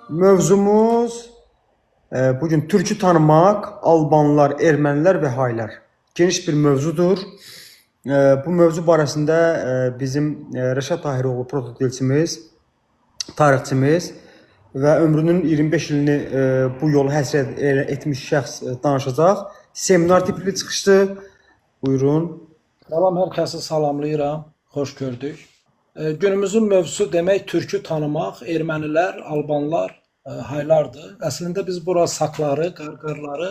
Mövzumuz bugün türkü tanımaq, Albanlar, Ermənilər və Haylar. Geniş bir mövzudur. Bu mövzu barəsində bizim Rəşad Tahiroğlu protodilçimiz, tarixçimiz və ömrünün 25 ilini bu yolu həsrət etmiş şəxs danışacaq. Seminar tipli çıxışdı. Buyurun. Salam, hər kəsi salamlayıram. Xoş gördük. Günümüzün mövzusu demək türkü tanımaq, ermənilər, albanlar, haylardır. Əslində biz bura sakları, qarqarları,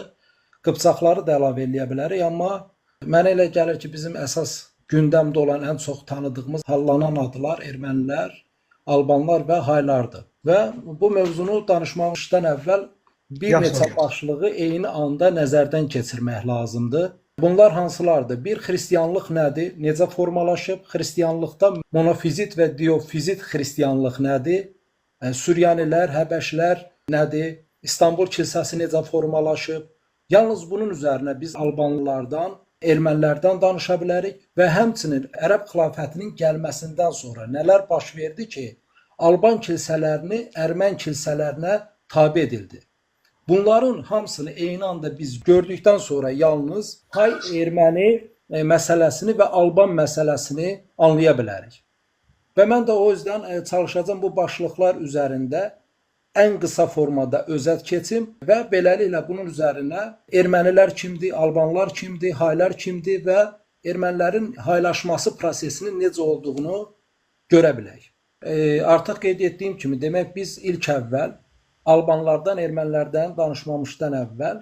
qıpçaqları da əlavə eləyə bilərik, amma mənə elə gəlir ki, bizim əsas gündəmdə olan ən çox tanıdığımız hallanan adlar ermənilər, albanlar və haylardır. Və bu mövzunu danışmazdan əvvəl bir neçə başlığı eyni anda nəzərdən keçirmək lazımdır. Bunlar hansılardır? Bir, xristianlıq nədir? Necə formalaşıb? Xristianlıqda monofizit və diofizit xristianlıq nədir? Süryanilər, Həbəşlər nədir? İstanbul kilsəsi necə formalaşıb? Yalnız bunun üzərinə biz albanlılardan, ermənilərdən danışa bilərik və həmçinin Ərəb xilafətinin gəlməsindən sonra nələr baş verdi ki, Alban kilsələrini Ərmən kilsələrinə tabe edildi. Bunların hamısını eyni anda biz gördükdən sonra yalnız hay erməni məsələsini və Alban məsələsini anlaya bilərik. Və mən də o yüzden çalışacağım bu başlıqlar üzərində ən qısa formada özət keçim və beləliklə bunun üzərinə ermənilər kimdir, albanlar kimdir, haylar kimdir və ermənilərin haylaşması prosesinin necə olduğunu görə bilək. Artıq qeyd etdiyim kimi, demək biz ilk əvvəl albanlardan, ermənilərdən danışmamışdan əvvəl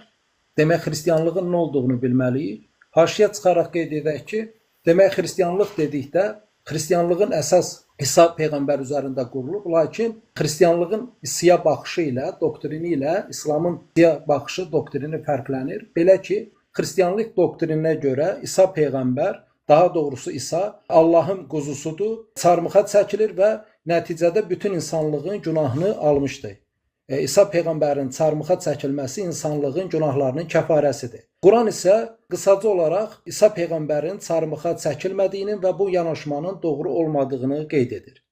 demək xristianlığın nə olduğunu bilməliyik. Haşiyə çıxaraq qeyd edək ki, demək xristianlıq dedikdə xristianlığın əsas İsa peyğəmbər üzərində qurulub, lakin xristianlığın İsa'ya baxışı ilə, doktrini ilə İslamın İsa'ya baxışı, doktrini fərqlənir. Belə ki, xristianlıq doktrininə görə İsa peyğəmbər, daha doğrusu İsa Allahın quzusudur, çarmıxa çəkilir və nəticədə bütün insanlığın günahını almışdır. İsa peyğəmbərin çarmıxa çəkilməsi insanlığın günahlarının kəfarəsidir. Quran isə qısaca olaraq İsa peyğəmbərin çarmıxa çəkilmədiyinin və bu yanaşmanın doğru olmadığını qeyd edir.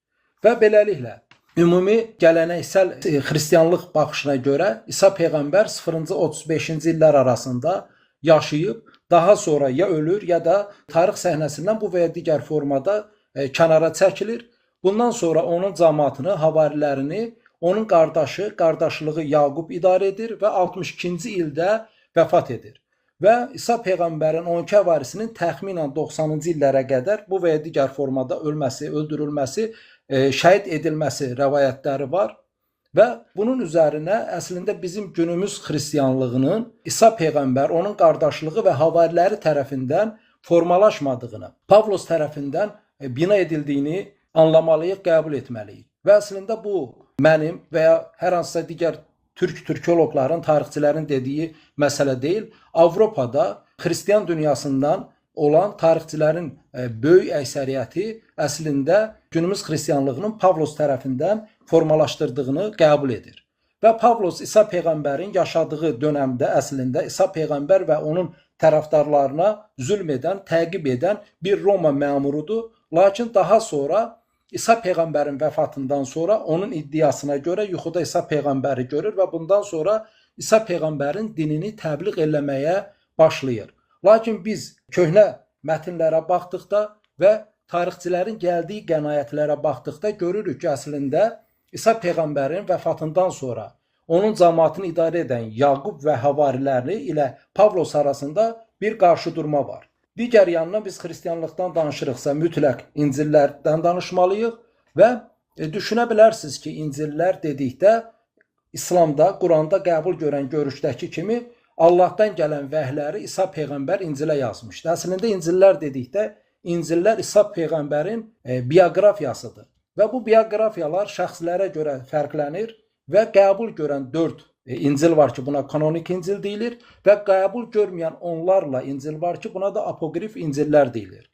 Və beləliklə ümumi gələneksel xristianlıq baxışına görə İsa peyğəmbər 0-cı 35-ci illər arasında yaşayıb, daha sonra ya ölür ya da tarix səhnəsindən bu və ya digər formada kənara çəkilir. Bundan sonra onun cəmaatını, havarilərini onun qardaşı, qardaşlığı Yaqub idarə edir və 62-ci ildə vəfat edir. Və İsa peyğəmbərin 12 varisinin təxminən 90-cı illərə qədər bu və ya digər formada ölməsi, öldürülməsi, şəhid edilməsi rəvayətləri var. Və bunun üzərinə əslində bizim günümüz xristianlığının İsa peyğəmbər, onun qardaşlığı və havariləri tərəfindən formalaşmadığını, Pavlos tərəfindən bina edildiyini anlamalıyıq, qəbul etməliyik. Və əslində bu mənim və ya hər hansısa digər türk türkoloqların, tarixçilərin dediyi məsələ deyil. Avropada xristian dünyasından olan tarixçilərin böyük əksəriyyəti əslində günümüz xristianlığının Pavlos tərəfindən formalaşdırdığını qəbul edir. Və Pavlos İsa peyğəmbərin yaşadığı dönəmdə əslində İsa peyğəmbər və onun tərəfdarlarına zülm edən, təqib edən bir Roma məmurudur. Lakin daha sonra İsa peyğəmbərin vəfatından sonra onun iddiasına görə yuxuda İsa peyğəmbəri görür və bundan sonra İsa peyğəmbərin dinini təbliğ eləməyə başlayır. Lakin biz köhnə mətnlərə baxdıqda və tarixçilərin gəldiyi qənaətlərə baxdıqda görürük ki, əslində İsa peyğəmbərin vəfatından sonra onun cəmaatını idarə edən Yaqub və havariləri ilə Pavlos arasında bir qarşıdurma var. Digər yanına biz xristianlıqdan danışırıqsa mütləq İncillərdən danışmalıyıq və düşünə bilərsiniz ki, İncillər dedikdə İslamda, Quranda qəbul görən görüşdəki kimi Allahdan gələn vəhləri İsa peyğəmbər İncilə yazmışdı. Əslində İncillər dedikdə İncillər İsa peyğəmbərin bioqrafiyasıdır və bu bioqrafiyalar şəxslərə görə fərqlənir və qəbul görən 4 İncil var ki, buna kanonik İncil deyilir və qəbul görməyən onlarla İncil var ki, buna da apokrif İncillər deyilir.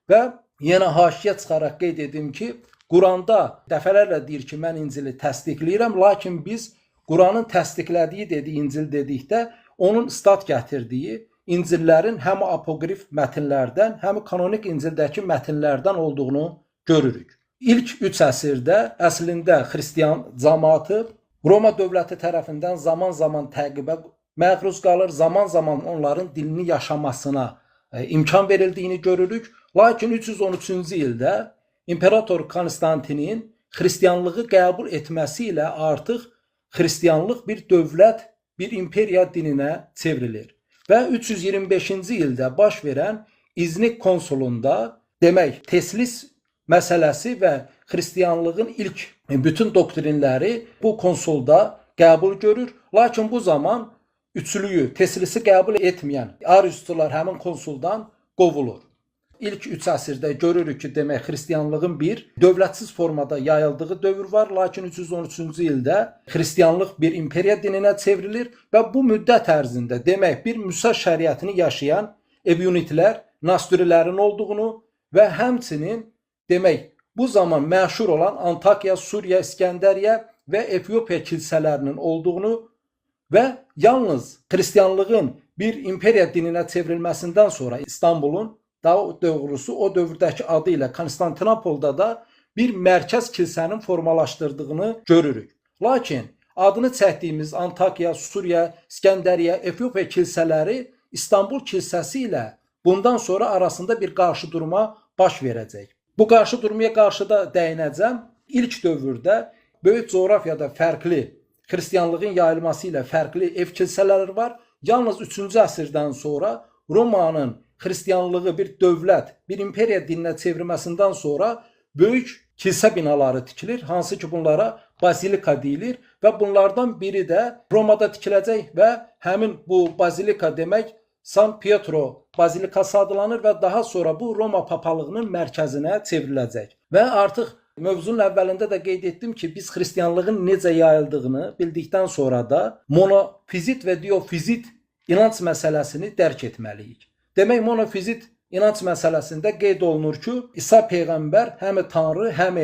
Və yenə haşiyə çıxaraq qeyd edim ki, Quranda dəfələrlə deyir ki, mən İncili təsdiqləyirəm, lakin biz Quranın təsdiqlədiyi dediyi İncil dedikdə onun istat gətirdiyi İncillərin həm apokrif mətnlərdən, həm kanonik İncildəki mətnlərdən olduğunu görürük. İlk 3 əsrdə əslində xristian cəmaatı Roma dövləti tərəfindən zaman-zaman təqibə məruz qalır, zaman-zaman onların dilini yaşamasına imkan verildiyini görürük. Lakin 313-cü ildə İmperator Konstantinin xristianlığı qəbul etməsi ilə artıq xristianlıq bir dövlət, bir imperiya dininə çevrilir. Və 325-ci ildə baş verən İznik konsulunda demək Teslis məsələsi və xristianlığın ilk bütün doktrinləri bu konsulda qəbul görür. Lakin bu zaman üçlüyü, Teslisi qəbul etməyən Ariusçular həmin konsuldan qovulur. İlk 3 əsrdə görürük ki, demək xristianlığın bir dövlətsiz formada yayıldığı dövr var. Lakin 313-cü ildə xristianlıq bir imperiya dininə çevrilir və bu müddət ərzində demək bir Musa şəriətini yaşayan Ebyunitlər, Nasturilərin olduğunu və həmçinin demək bu zaman məşhur olan Antakya, Suriya, İskəndəriyə və Efiopiya kilsələrinin olduğunu və yalnız xristianlığın bir imperiya dininə çevrilməsindən sonra İstanbulun daha doğrusu o dövrdəki adı ilə Konstantinopolda da bir mərkəz kilsənin formalaşdırdığını görürük. Lakin adını çəkdiyimiz Antakya, Suriya, İskəndəriyə, Efiopiya kilsələri İstanbul kilsəsi ilə bundan sonra arasında bir qarşıdurma baş verəcək. Bu qarşıdurmaya qarşı da dəyinəcəm. İlk dövrdə böyük coğrafiyada fərqli xristianlığın yayılması ilə fərqli ev kilsələri var. Yalnız 3-cü əsrdən sonra Romanın xristianlığı bir dövlət, bir imperiya dininə çevirməsindən sonra böyük kilsə binaları tikilir. Hansı ki bunlara bazilika deyilir və bunlardan biri də Romada tikiləcək və həmin bu bazilika demək San Pietro bazilikası adlanır və daha sonra bu Roma papalığının mərkəzinə çevriləcək. Və artıq mövzunun əvvəlində də qeyd etdim ki, biz xristianlığın necə yayıldığını bildikdən sonra da monofizit və diofizit inanc məsələsini dərk etməliyik. Demək, monofizit inanc məsələsində qeyd olunur ki, İsa Peyğəmbər həm Tanrı, həm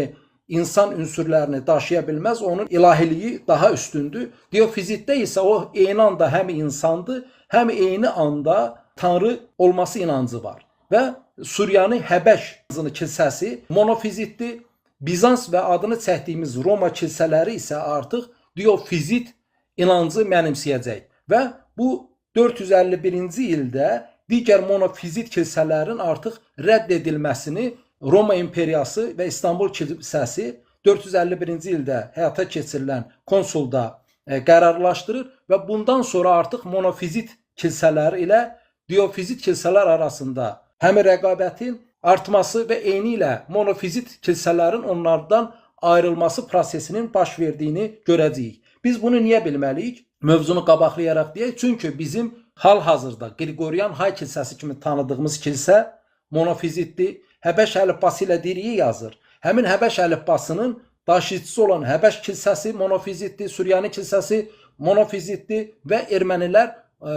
insan ünsürlərini daşıya bilməz, onun ilahiliyi daha üstündür. Diofizitdə isə o eyni anda həm insandır, həm eyni anda Tanrı olması inancı var. Və Suriyanı Həbəş kilsəsi monofizitdir. Bizans və adını çəkdiyimiz Roma kilsələri isə artıq diofizit inancı mənimsəyəcək. Və bu 451-ci ildə digər monofizit kilsələrin artıq rədd edilməsini Roma imperiyası və İstanbul kilsəsi 451-ci ildə həyata keçirilən konsulda qərarlaşdırır və bundan sonra artıq monofizit kilsələr ilə diofizit kilsələr arasında həm rəqabətin artması və eyni ilə monofizit kilsələrin onlardan ayrılması prosesinin baş verdiyini görəcəyik. Biz bunu niyə bilməliyik? Mövzunu qabaqlayaraq deyək. Çünki bizim hal-hazırda Qriqoryan Hay kilsəsi kimi tanıdığımız kilsə monofizitdir. Həbəş əlifbası ilə diriyi yazır. Həmin Həbəş əlifbasının daşıyıcısı olan Həbəş kilsəsi monofizitdir, Suriyani kilsəsi monofizitdir və ermənilər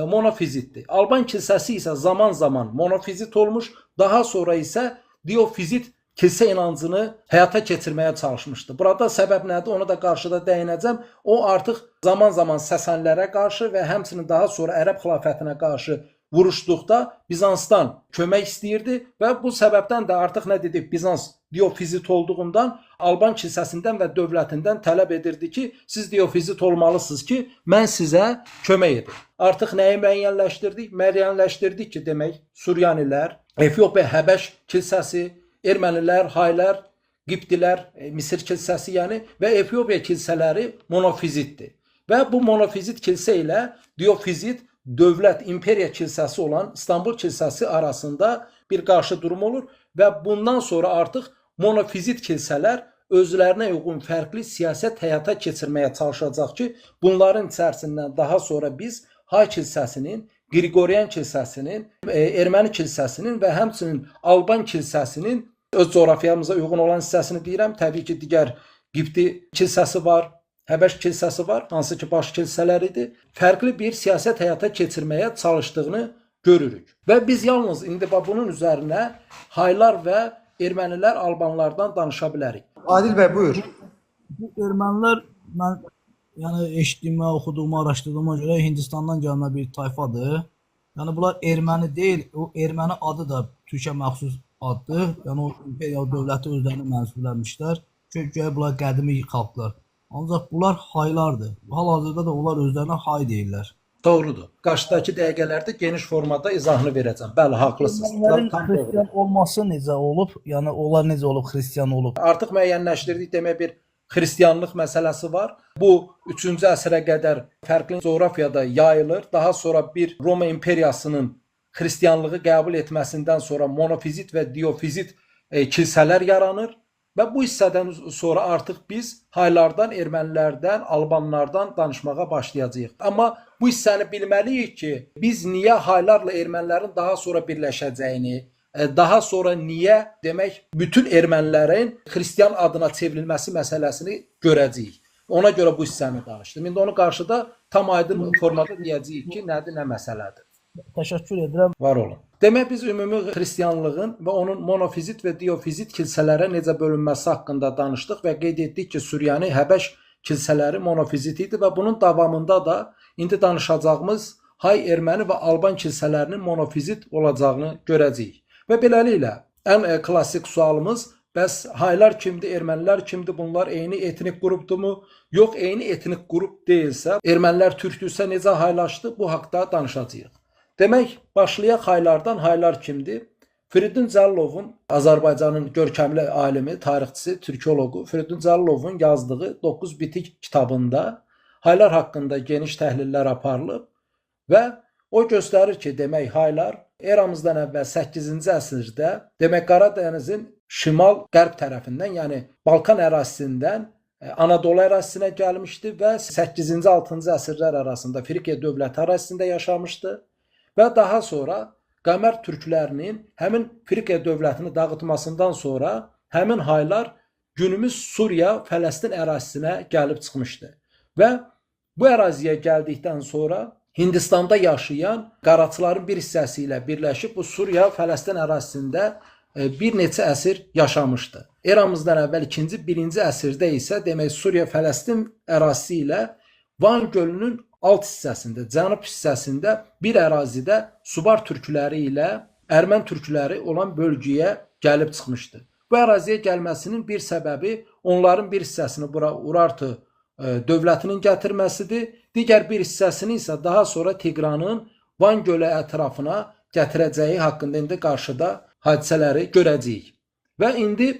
monofizitdir. Alban kilsəsi isə zaman-zaman monofizit olmuş, daha sonra isə diofizit kilsə inancını həyata keçirməyə çalışmışdı. Burada səbəb nədir? Onu da qarşıda dəyinəcəm. O artıq zaman-zaman Səsanilərə qarşı və həmçinin daha sonra Ərəb xilafətinə qarşı vuruşduqda Bizansdan kömək istəyirdi və bu səbəbdən də artıq nə dedik? Bizans diofizit olduğundan Alban kilsəsindən və dövlətindən tələb edirdi ki, siz diofizit olmalısınız ki, mən sizə kömək edim. Artıq nəyi müəyyənləşdirdik? Müəyyənləşdirdik ki, demək Suryanilər, Efiopiya Həbəş kilsəsi, ermənilər, haylər, Qibtilər, Misir kilsəsi yəni və Efiopiya kilsələri monofizitdir. Və bu monofizit kilsə ilə diofizit dövlət, imperiya kilsəsi olan İstanbul kilsəsi arasında bir qarşı durum olur və bundan sonra artıq monofizit kilsələr özlərinə uyğun fərqli siyasət həyata keçirməyə çalışacaq ki, bunların içərisindən daha sonra biz Hay kilsəsinin, Qriqoryan kilsəsinin, erməni kilsəsinin və həmçinin Alban kilsəsinin öz coğrafiyamıza uyğun olan hissəsini deyirəm. Təbii ki, digər Qibti kilsəsi var, Həbəş kilsəsi var, hansı ki baş kilsələr idi. Fərqli bir siyasət həyata keçirməyə çalışdığını görürük. Və biz yalnız indi bunun üzərinə haylar və ermənilər Albanlardan danışa bilərik. Adil bəy, buyur. Bu ermənilər mən yəni eşitdiyimə, oxuduğuma, araşdırdığıma görə Hindistandan gəlmə bir tayfadır. Yəni bunlar erməni deyil, o erməni adı da Türkiyə məxsus addır. Yəni o imperial dövləti özlərini mənsubləmişlər. Çünki bunlar qədimi xalqlar. Ancaq bunlar haylardır. Hal-hazırda da onlar özlərinə hay deyirlər. Doğrudur. Qarşıdakı dəqiqələrdə geniş formada izahını verəcəm. Bəli, haqlısınız. Ermənilərin Tam doğru. xristian olması necə olub? Yəni onlar necə olub xristian olub? Artıq müəyyənləşdirdik demək bir xristianlıq məsələsi var. Bu 3-cü əsrə qədər fərqli coğrafiyada yayılır. Daha sonra bir Roma imperiyasının xristianlığı qəbul etməsindən sonra monofizit və diofizit kilsələr yaranır. Və bu hissədən sonra artıq biz haylardan, ermənilərdən, albanlardan danışmağa başlayacağıq. Amma bu hissəni bilməliyik ki, biz niyə haylarla ermənilərin daha sonra birləşəcəyini, daha sonra niyə demək bütün ermənilərin xristian adına çevrilməsi məsələsini görəcəyik. Ona görə bu hissəni danışdım. İndi onu qarşıda tam aydın formada deyəcəyik ki, nədir, nə məsələdir. Təşəkkür edirəm. Var olun. Demək biz ümumi xristianlığın və onun monofizit və diofizit kilsələrə necə bölünməsi haqqında danışdıq və qeyd etdik ki, Suriyanın Həbəş kilsələri monofizit idi və bunun davamında da indi danışacağımız hay erməni və alban kilsələrinin monofizit olacağını görəcəyik. Və beləliklə ən klassik sualımız, bəs haylar kimdir, ermənilər kimdir, bunlar eyni etnik qrupdurmu? Yox, eyni etnik qrup deyilsə, ermənilər türkdürsə necə haylaşdı? Bu haqda danışacağıq. Demək, başlayaq haylardan. Haylar kimdir? Firidun Cəllovun, Azərbaycanın görkəmli alimi, tarixçisi, türkologu Firidun Cəllovun yazdığı 9 bitik kitabında haylar haqqında geniş təhlillər aparılıb və o göstərir ki, demək, haylar eramızdan əvvəl 8-ci əsrdə, demək, Qaradənizin şimal-qərb tərəfindən, yəni Balkan ərazisindən Anadolu ərazisinə gəlmişdi və 8-ci, 6-cı əsrlər arasında Frikiya dövləti ərazisində yaşamışdı. Və daha sonra Qəmər türklərinin həmin Frikiya dövlətini dağıtmasından sonra həmin haylar günümüz Suriya, Fələstin ərazisinə gəlib çıxmışdı. Və bu əraziyə gəldikdən sonra Hindistanda yaşayan qaraçıların bir hissəsi ilə birləşib bu Suriya, Fələstin ərazisində bir neçə əsr yaşamışdı. Eramızdan əvvəl 2-ci, 1-ci əsrdə isə demək Suriya, Fələstin ərazisi ilə Van gölünün alt hissəsində, cənub hissəsində bir ərazidə Subar türkləri ilə Ermən türkləri olan bölgəyə gəlib çıxmışdı. Bu əraziyə gəlməsinin bir səbəbi onların bir hissəsini bura Urartu dövlətinin gətirməsidir. Digər bir hissəsini isə daha sonra Tiqranın Van gölü ətrafına gətirəcəyi haqqında indi qarşıda hadisələri görəcəyik. Və indi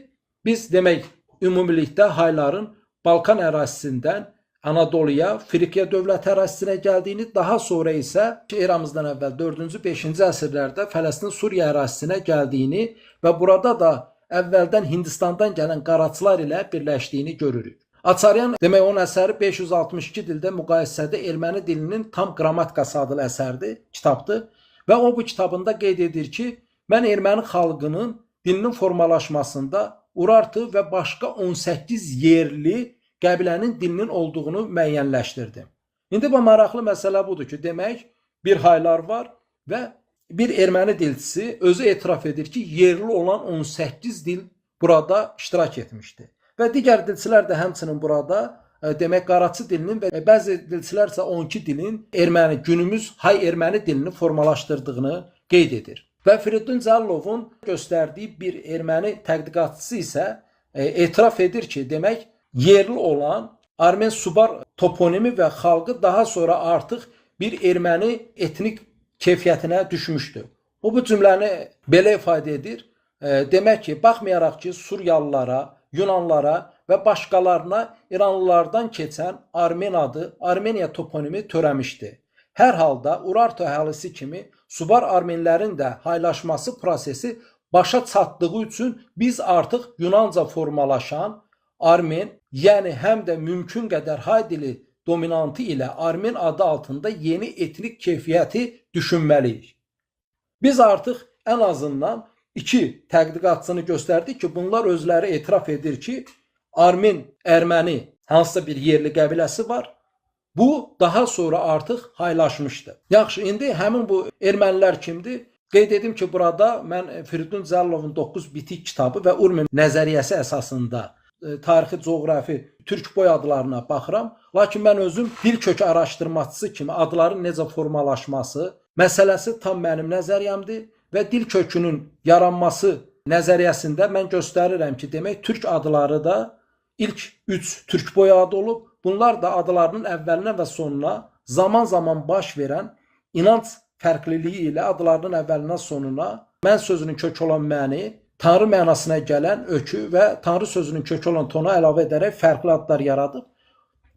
biz demək ümumilikdə hayların Balkan ərazisindən Anadoluya, Frikiya dövləti ərazisinə gəldiyini, daha sonra isə eramızdan əvvəl 4-cü, 5-ci əsrlərdə Fələstin Suriya ərazisinə gəldiyini və burada da əvvəldən Hindistandan gələn qaraçılar ilə birləşdiyini görürük. Açaryan demək onun əsəri 562 dildə müqayisədə erməni dilinin tam qrammatikası adlı əsərdir, kitabdır və o bu kitabında qeyd edir ki, mən erməni xalqının dilinin formalaşmasında Urartu və başqa 18 yerli qəbilənin dilinin olduğunu müəyyənləşdirdim. İndi bu maraqlı məsələ budur ki, demək bir haylar var və bir erməni dilçisi özü etiraf edir ki, yerli olan 18 dil burada iştirak etmişdi. Və digər dilçilər də həmçinin burada demək qaraçı dilinin və bəzi dilçilər isə 12 dilin erməni, günümüz hay erməni dilini formalaşdırdığını qeyd edir. Və Firidun Cəllovun göstərdiyi bir erməni tədqiqatçısı isə etiraf edir ki, demək yerli olan Armen Subar toponimi və xalqı daha sonra artıq bir erməni etnik keyfiyyətinə düşmüşdü. O bu cümləni belə ifadə edir. Demək ki, baxmayaraq ki, Suriyalılara, Yunanlara və başqalarına İranlılardan keçən Armen adı, Armeniya toponimi törəmişdi. Hər halda Urartu əhalisi kimi Subar Armenlərin də haylaşması prosesi başa çatdığı üçün biz artıq Yunanca formalaşan Armen, yəni həm də mümkün qədər hay dili dominantı ilə Armen adı altında yeni etnik keyfiyyəti düşünməliyik. Biz artıq ən azından 2 tədqiqatçını göstərdik ki, bunlar özləri etiraf edir ki, Armen, erməni hansısa bir yerli qəbiləsi var. Bu daha sonra artıq haylaşmışdı. Yaxşı, indi həmin bu ermənilər kimdir? Qeyd edim ki, burada mən Firidun Cəllovun 9 bitik kitabı və Urmin nəzəriyyəsi əsasında tarixi, coğrafi, türk boy adlarına baxıram. Lakin mən özüm dil kökü araşdırmaçısı kimi adların necə formalaşması məsələsi tam mənim nəzəriyyəmdir və dil kökünün yaranması nəzəriyyəsində mən göstərirəm ki, demək türk adları da ilk 3 türk boyu adı olub. Bunlar da adlarının əvvəlinə və sonuna zaman-zaman baş verən inanc fərqliliyi ilə adlarının əvvəlinə sonuna mən sözünün kökü olan məni, Tanrı mənasına gələn ökü və Tanrı sözünün kökü olan tona əlavə edərək fərqli adlar yaradıb.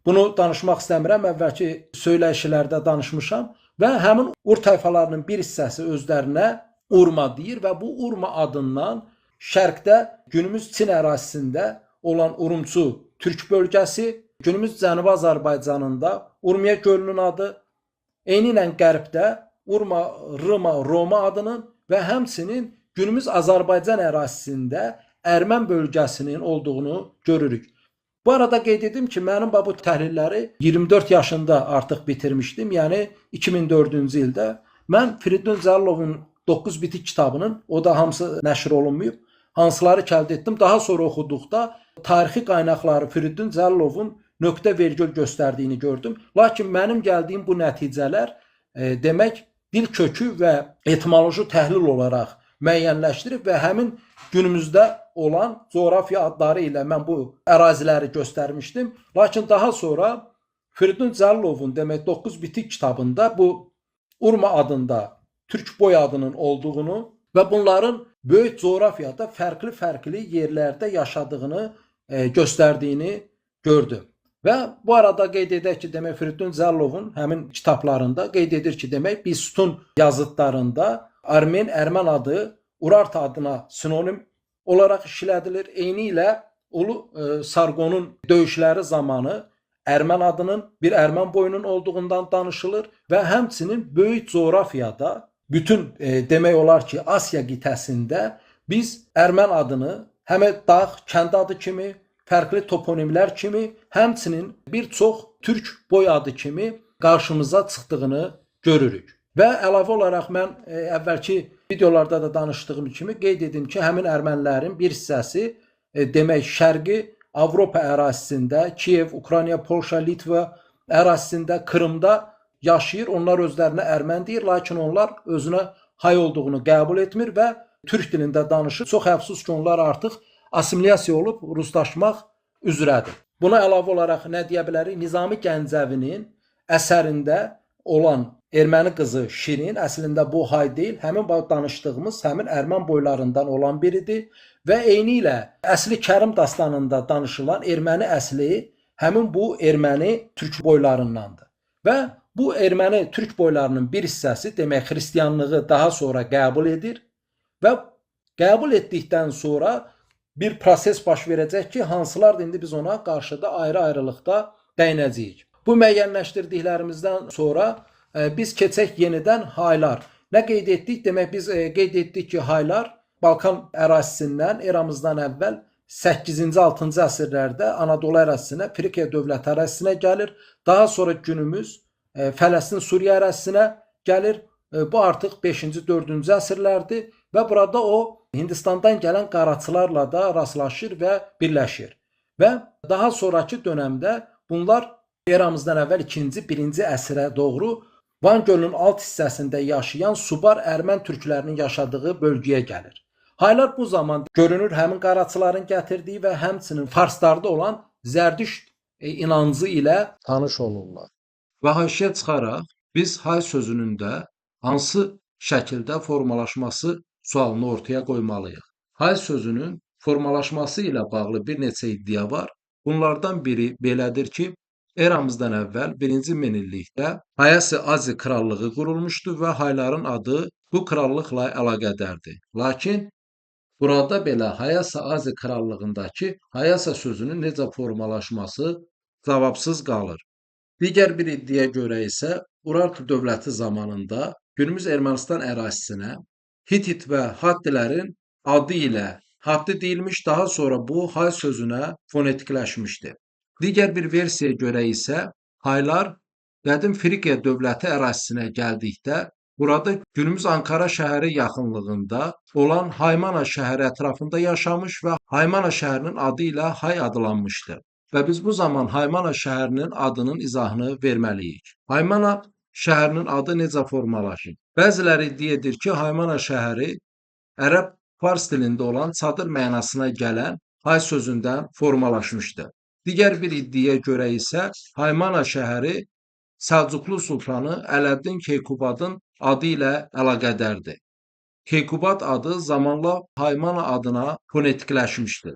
Bunu danışmaq istəmirəm, əvvəlki söyləyişlərdə danışmışam və həmin Ur tayfalarının bir hissəsi özlərinə Urma deyir və bu Urma adından şərqdə günümüz Çin ərazisində olan Urumçu Türk bölgəsi, günümüz Cənubi Azərbaycanında Urmiya gölünün adı, eyni ilə qərbdə Urma, Rıma, Roma adının və həmçinin günümüz Azərbaycan ərazisində Ərmən bölgəsinin olduğunu görürük. Bu arada qeyd edim ki, mənim bu təhlilləri 24 yaşında artıq bitirmişdim. Yəni 2004-cü ildə mən Firidun Cəllovun 9 bitik kitabının, o da hamısı nəşr olunmayıb, hansıları əldə etdim. Daha sonra oxuduqda tarixi qaynaqları Firidun Cəllovun nöqtə vergül göstərdiyini gördüm. Lakin mənim gəldiyim bu nəticələr demək dil kökü və etimoloji təhlil olaraq müəyyənləşdirib və həmin günümüzdə olan coğrafiya adları ilə mən bu əraziləri göstərmişdim. Lakin daha sonra Firidun Cəllovun demək 9 bitik kitabında bu Urma adında Türk boy adının olduğunu və bunların böyük coğrafiyada fərqli yerlərdə yaşadığını göstərdiyini gördüm. Və bu arada qeyd edək ki, demək Firidun Cəllovun həmin kitablarında qeyd edir ki, demək Bistun yazıtlarında Ermən adı Urartu adına sinonim olaraq işlədilir. Eyni ilə Ulu Sargonun döyüşləri zamanı Ermən adının bir Ermən boyunun olduğundan danışılır və həmçinin böyük coğrafiyada bütün demək olar ki, Asiya qitəsində biz Ermən adını həm dağ, kənd adı kimi, fərqli toponimlər kimi, həmçinin bir çox türk boy adı kimi qarşımıza çıxdığını görürük. Və əlavə olaraq mən əvvəlki videolarda da danışdığım kimi qeyd edim ki, həmin ermənilərin bir hissəsi demək Şərqi Avropa ərazisində, Kiyev, Ukrayna, Polşa, Litva ərazisində, Krımda yaşayır. Onlar özlərinə ermən deyir, lakin onlar özünə hay olduğunu qəbul etmir və türk dilində danışır. Çox əfsus ki, onlar artıq assimilyasiya olub ruslaşmaq üzrədir. Buna əlavə olaraq nə deyə bilərik? Nizami Gəncəvinin əsərində olan erməni qızı Şirin əslində bu hay deyil, həmin danışdığımız həmin ermən boylarından olan biridir və eyni ilə əsli Kərim dastanında danışılan erməni əsli həmin bu erməni türk boylarındandır. Və bu erməni türk boylarının bir hissəsi demək xristianlığı daha sonra qəbul edir və qəbul etdikdən sonra bir proses baş verəcək ki, hansılardır indi biz ona qarşıda ayrı-ayrılıqda dəyinəcəyik. Bu müəyyənləşdirdiklərimizdən sonra biz keçək yenidən haylar. Nə qeyd etdik? Demək biz qeyd etdik ki, haylar Balkan ərazisindən eramızdan əvvəl 8-ci 6-cı əsrlərdə Anadolu ərazisinə, Frikiya dövləti ərazisinə gəlir. Daha sonra günümüz Fələstin, Suriya ərazisinə gəlir. Bu artıq 5-ci 4-cü əsrlərdir və burada o Hindistandan gələn qaraçılarla da rastlaşır və birləşir. Və daha sonraki dönəmdə bunlar eramızdan əvvəl 2-ci 1-ci əsrə doğru Van gölünün alt hissəsində yaşayan Subar ermən türklərinin yaşadığı bölgəyə gəlir. Haylar bu zaman görünür həmin qaraçıların gətirdiyi və həmçinin farslarda olan Zərdüşt inancı ilə tanış olurlar. Və haşiyə çıxaraq biz hay sözünün də hansı şəkildə formalaşması sualını ortaya qoymalıyıq. Hay sözünün formalaşması ilə bağlı bir neçə iddia var. Bunlardan biri belədir ki, eramızdan əvvəl 1-ci minillikdə Hayasi Azi krallığı qurulmuşdu və hayların adı bu krallıqla əlaqədardır. Lakin burada belə Hayasa Azi krallığındakı Hayasa sözünün necə formalaşması cavabsız qalır. Digər bir iddiaya görə isə Urartu dövləti zamanında günümüz Ermənistan ərazisinə Hitit və Hattilərin adı ilə Hatti deyilmiş, daha sonra bu hay sözünə fonetikləşmişdi. Digər bir versiyaya görə isə haylar qədim Frikiya dövləti ərazisinə gəldikdə burada günümüz Ankara şəhəri yaxınlığında olan Haymana şəhəri ətrafında yaşamış və Haymana şəhərinin adı ilə hay adlanmışdı. Və biz bu zaman Haymana şəhərinin adının izahını verməliyik. Haymana şəhərinin adı necə formalaşır? Bəziləri iddia edir ki, Haymana şəhəri ərəb fars dilində olan çadır mənasına gələn hay sözündən formalaşmışdı. Digər bir iddiaya görə isə Haymana şəhəri Səlcuqlu sultanı Ələddin Keykubatın adı ilə əlaqədardır. Keykubat adı zamanla Haymana adına fonetikləşmişdir.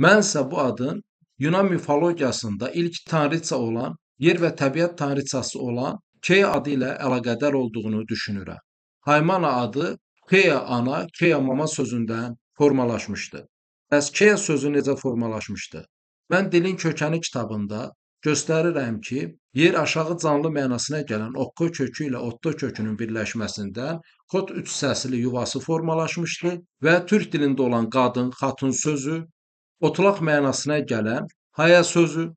Mənsə bu adın Yunan mifologiyasında ilk tanrıça olan, yer və təbiət tanrıçası olan Kea adı ilə əlaqədar olduğunu düşünürəm. Haymana adı Kea ana, Kea mama sözündən formalaşmışdı. Bəs Kea sözü necə formalaşmışdı? Mən Dilin Kökəni kitabında göstərirəm ki, yer aşağı canlı mənasına gələn oqqo kökü ilə otto kökünün birləşməsindən kod üç səsli yuvası formalaşmışdı və türk dilində olan qadın, xatun sözü, otlaq mənasına gələn haya sözü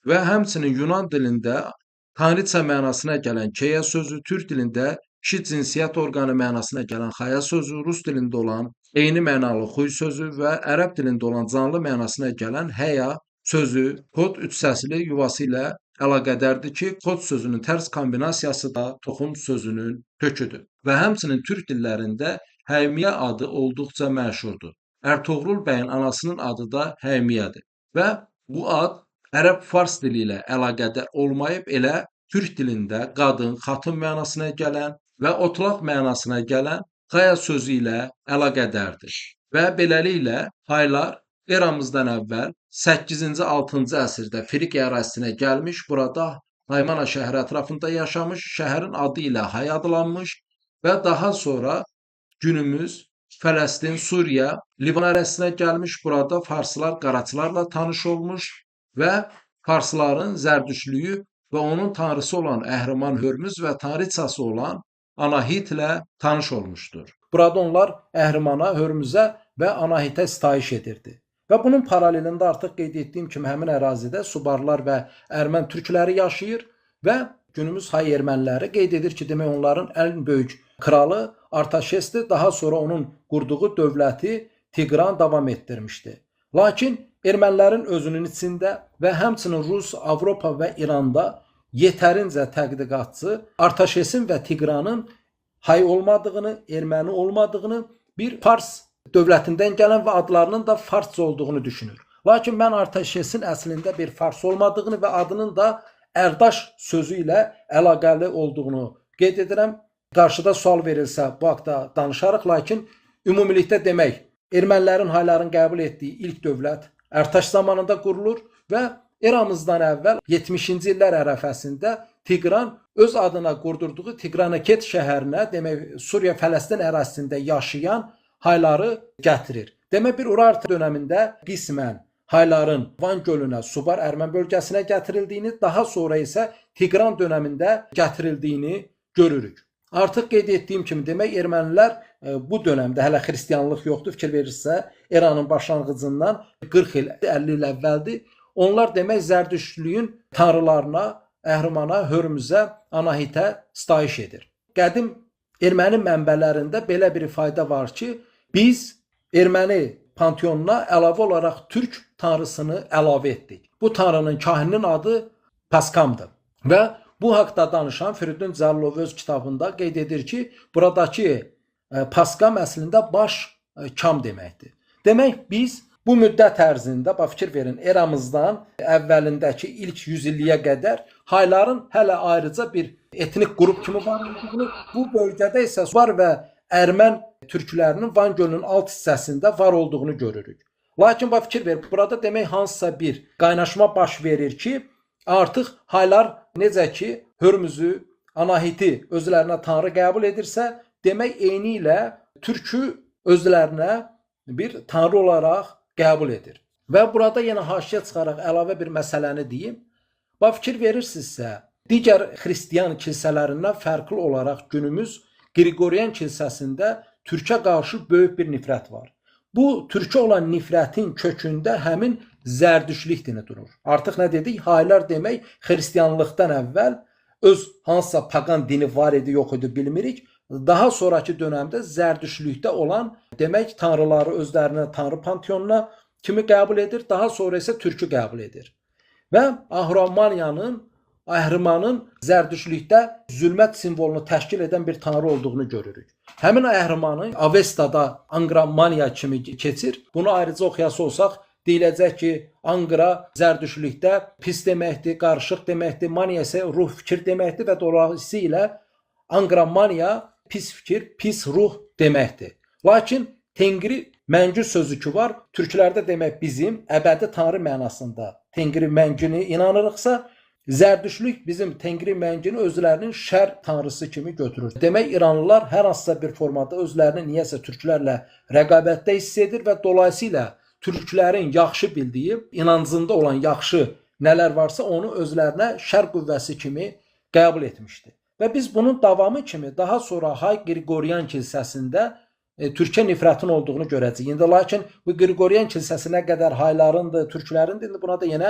və həmçinin Yunan dilində tanrıça mənasına gələn keya sözü, türk dilində kişi cinsiyyət orqanı mənasına gələn xaya sözü, rus dilində olan eyni mənalı xuy sözü və ərəb dilində olan canlı mənasına gələn həya sözü kod üç səsli yuvası ilə əlaqədardır ki, kod sözünün tərs kombinasiyası da toxum sözünün köküdür. Və həmçinin türk dillərində Həymiyə adı olduqca məşhurdur. Ərtuğrul bəyin anasının adı da Həymiyədir. Və bu ad ərəb-fars dili ilə əlaqədar olmayıb, elə türk dilində qadın, xatun mənasına gələn və otlaq mənasına gələn qaya sözü ilə əlaqədardır. Və beləliklə haylar eramızdan əvvəl 8-ci 6-cı əsrdə Frikiya ərazisinə gəlmiş, burada Haymana şəhəri ətrafında yaşamış, şəhərin adı ilə Hay adlanmış və daha sonra günümüz Fələstin, Suriya, Livan ərazisinə gəlmiş, burada farslar qaraçılarla tanış olmuş və farsların zərdüştlüyü və onun tanrısı olan Əhriman Hörmüz və tanrıçası olan Anahitlə tanış olmuşdur. Burada onlar Əhrimana, Hörmüzə və Anahitə sitayiş edirdi. Və bunun paralelində artıq qeyd etdiyim kimi həmin ərazidə Subarlar və Ərmən türkləri yaşayır və günümüz Hay erməniləri qeyd edir ki, demək onların ən böyük kralı Artaşesdir, daha sonra onun qurduğu dövləti Tiqran davam etdirmişdi. Lakin ermənilərin özünün içində və həmçinin Rus, Avropa və İranda yetərincə tədqiqatçı Artaşesin və Tiqranın Hay olmadığını, erməni olmadığını, bir Fars dövlətindən gələn və adlarının da farsça olduğunu düşünür. Lakin mən Artaşesin əslində bir fars olmadığını və adının da Ərdaş sözü ilə əlaqəli olduğunu qeyd edirəm. Qarşıda sual verilsə bu haqda danışarıq, lakin ümumilikdə demək, ermənilərin hayların qəbul etdiyi ilk dövlət Ərtaş zamanında qurulur və eramızdan əvvəl 70-ci illər ərəfəsində Tiqran öz adına qurdurduğu Tiqranaket şəhərinə, demək Suriya Fələstin ərazisində yaşayan hayları gətirir. Demək bir Urartu dövründə qismən hayların Van gölünə, Subar Ərmən bölgəsinə gətirildiyini, daha sonra isə Tiqran dövründə gətirildiyini görürük. Artıq qeyd etdiyim kimi demək ermənilər bu dövrdə hələ xristianlıq yoxdur, fikir verirsə eranın başlanğıcından 40 il, 50 il əvvəldir. Onlar demək zərdüştlüyün tanrılarına, Əhrimana, Hörmüzə, Anahitə sitayiş edir. Qədim erməni mənbələrində belə bir fayda var ki, biz erməni panteonuna əlavə olaraq türk tanrısını əlavə etdik. Bu tanrının kahininin adı Paskamdır. Və bu haqda danışan Firidun Cəllov öz kitabında qeyd edir ki, buradakı Paskam əslində baş kam deməkdir. Demək biz bu müddət ərzində, fikir verin, eramızdan əvvəlindəki ilk 100 illiyə qədər hayların hələ ayrıca bir etnik qrup kimi var olduğunu, bu bölgədə isə Subar və Ərmən türklərinin Van gölünün alt hissəsində var olduğunu görürük. Lakin fikir verin, burada demək hansısa bir qaynaşma baş verir ki, artıq haylar necə ki Hörmüzü, Anahiti özlərinə tanrı qəbul edirsə, demək eyni ilə türkü özlərinə bir tanrı olaraq qəbul edir. Və burada yenə haşiyə çıxaraq əlavə bir məsələni deyim. Fikir verirsinizsə, digər xristiyan kilsələrindən fərqli olaraq günümüz Qriqoryan kilsəsində türkə qarşı böyük bir nifrət var. Bu türkə olan nifrətin kökündə həmin zərdüştlük dini durur. Artıq nə dedik? Haylar demək xristianlıqdan əvvəl öz hansısa pagan dini var idi, yox idi bilmirik. Daha sonraki dövrdə zərdüştlükdə olan demək tanrıları özlərinə tanrı panteonuna kimi qəbul edir, daha sonra isə türkü qəbul edir. Və Əhrimanın zərdüştlükdə zülmət simvolunu təşkil edən bir tanrı olduğunu görürük. Həmin Əhrimanı Avestada Angramaniya kimi keçir. Bunu ayrıca oxuyası olsaq deyiləcək ki, anqra zərdüştlükdə pis deməkdir, qarışıq deməkdir, maniya isə ruh fikir deməkdir və dolayısıyla anqramaniya pis fikir, pis ruh deməkdir. Lakin Tengri məngü sözü ki var, türklərdə demək bizim əbədi tanrı mənasında Tengri məngini inanırıqsa, zərdüştlük bizim Tengri məngini özlərinin şər tanrısı kimi götürür. Demək İranlılar hər hansısa bir formada özlərini niyəsə türklərlə rəqabətdə hiss edir və dolayısıyla türklərin yaxşı bildiyi, inancında olan yaxşı nələr varsa onu özlərinə şər qüvvəsi kimi qəbul etmişdir. Və biz bunun davamı kimi daha sonra Hay Qriqoryan kilsəsində Türkə nifrətin olduğunu görəcəyik. İndi lakin bu Qriqoryan kilsəsi nə qədər haylarındır, türklərindir, indi buna da yenə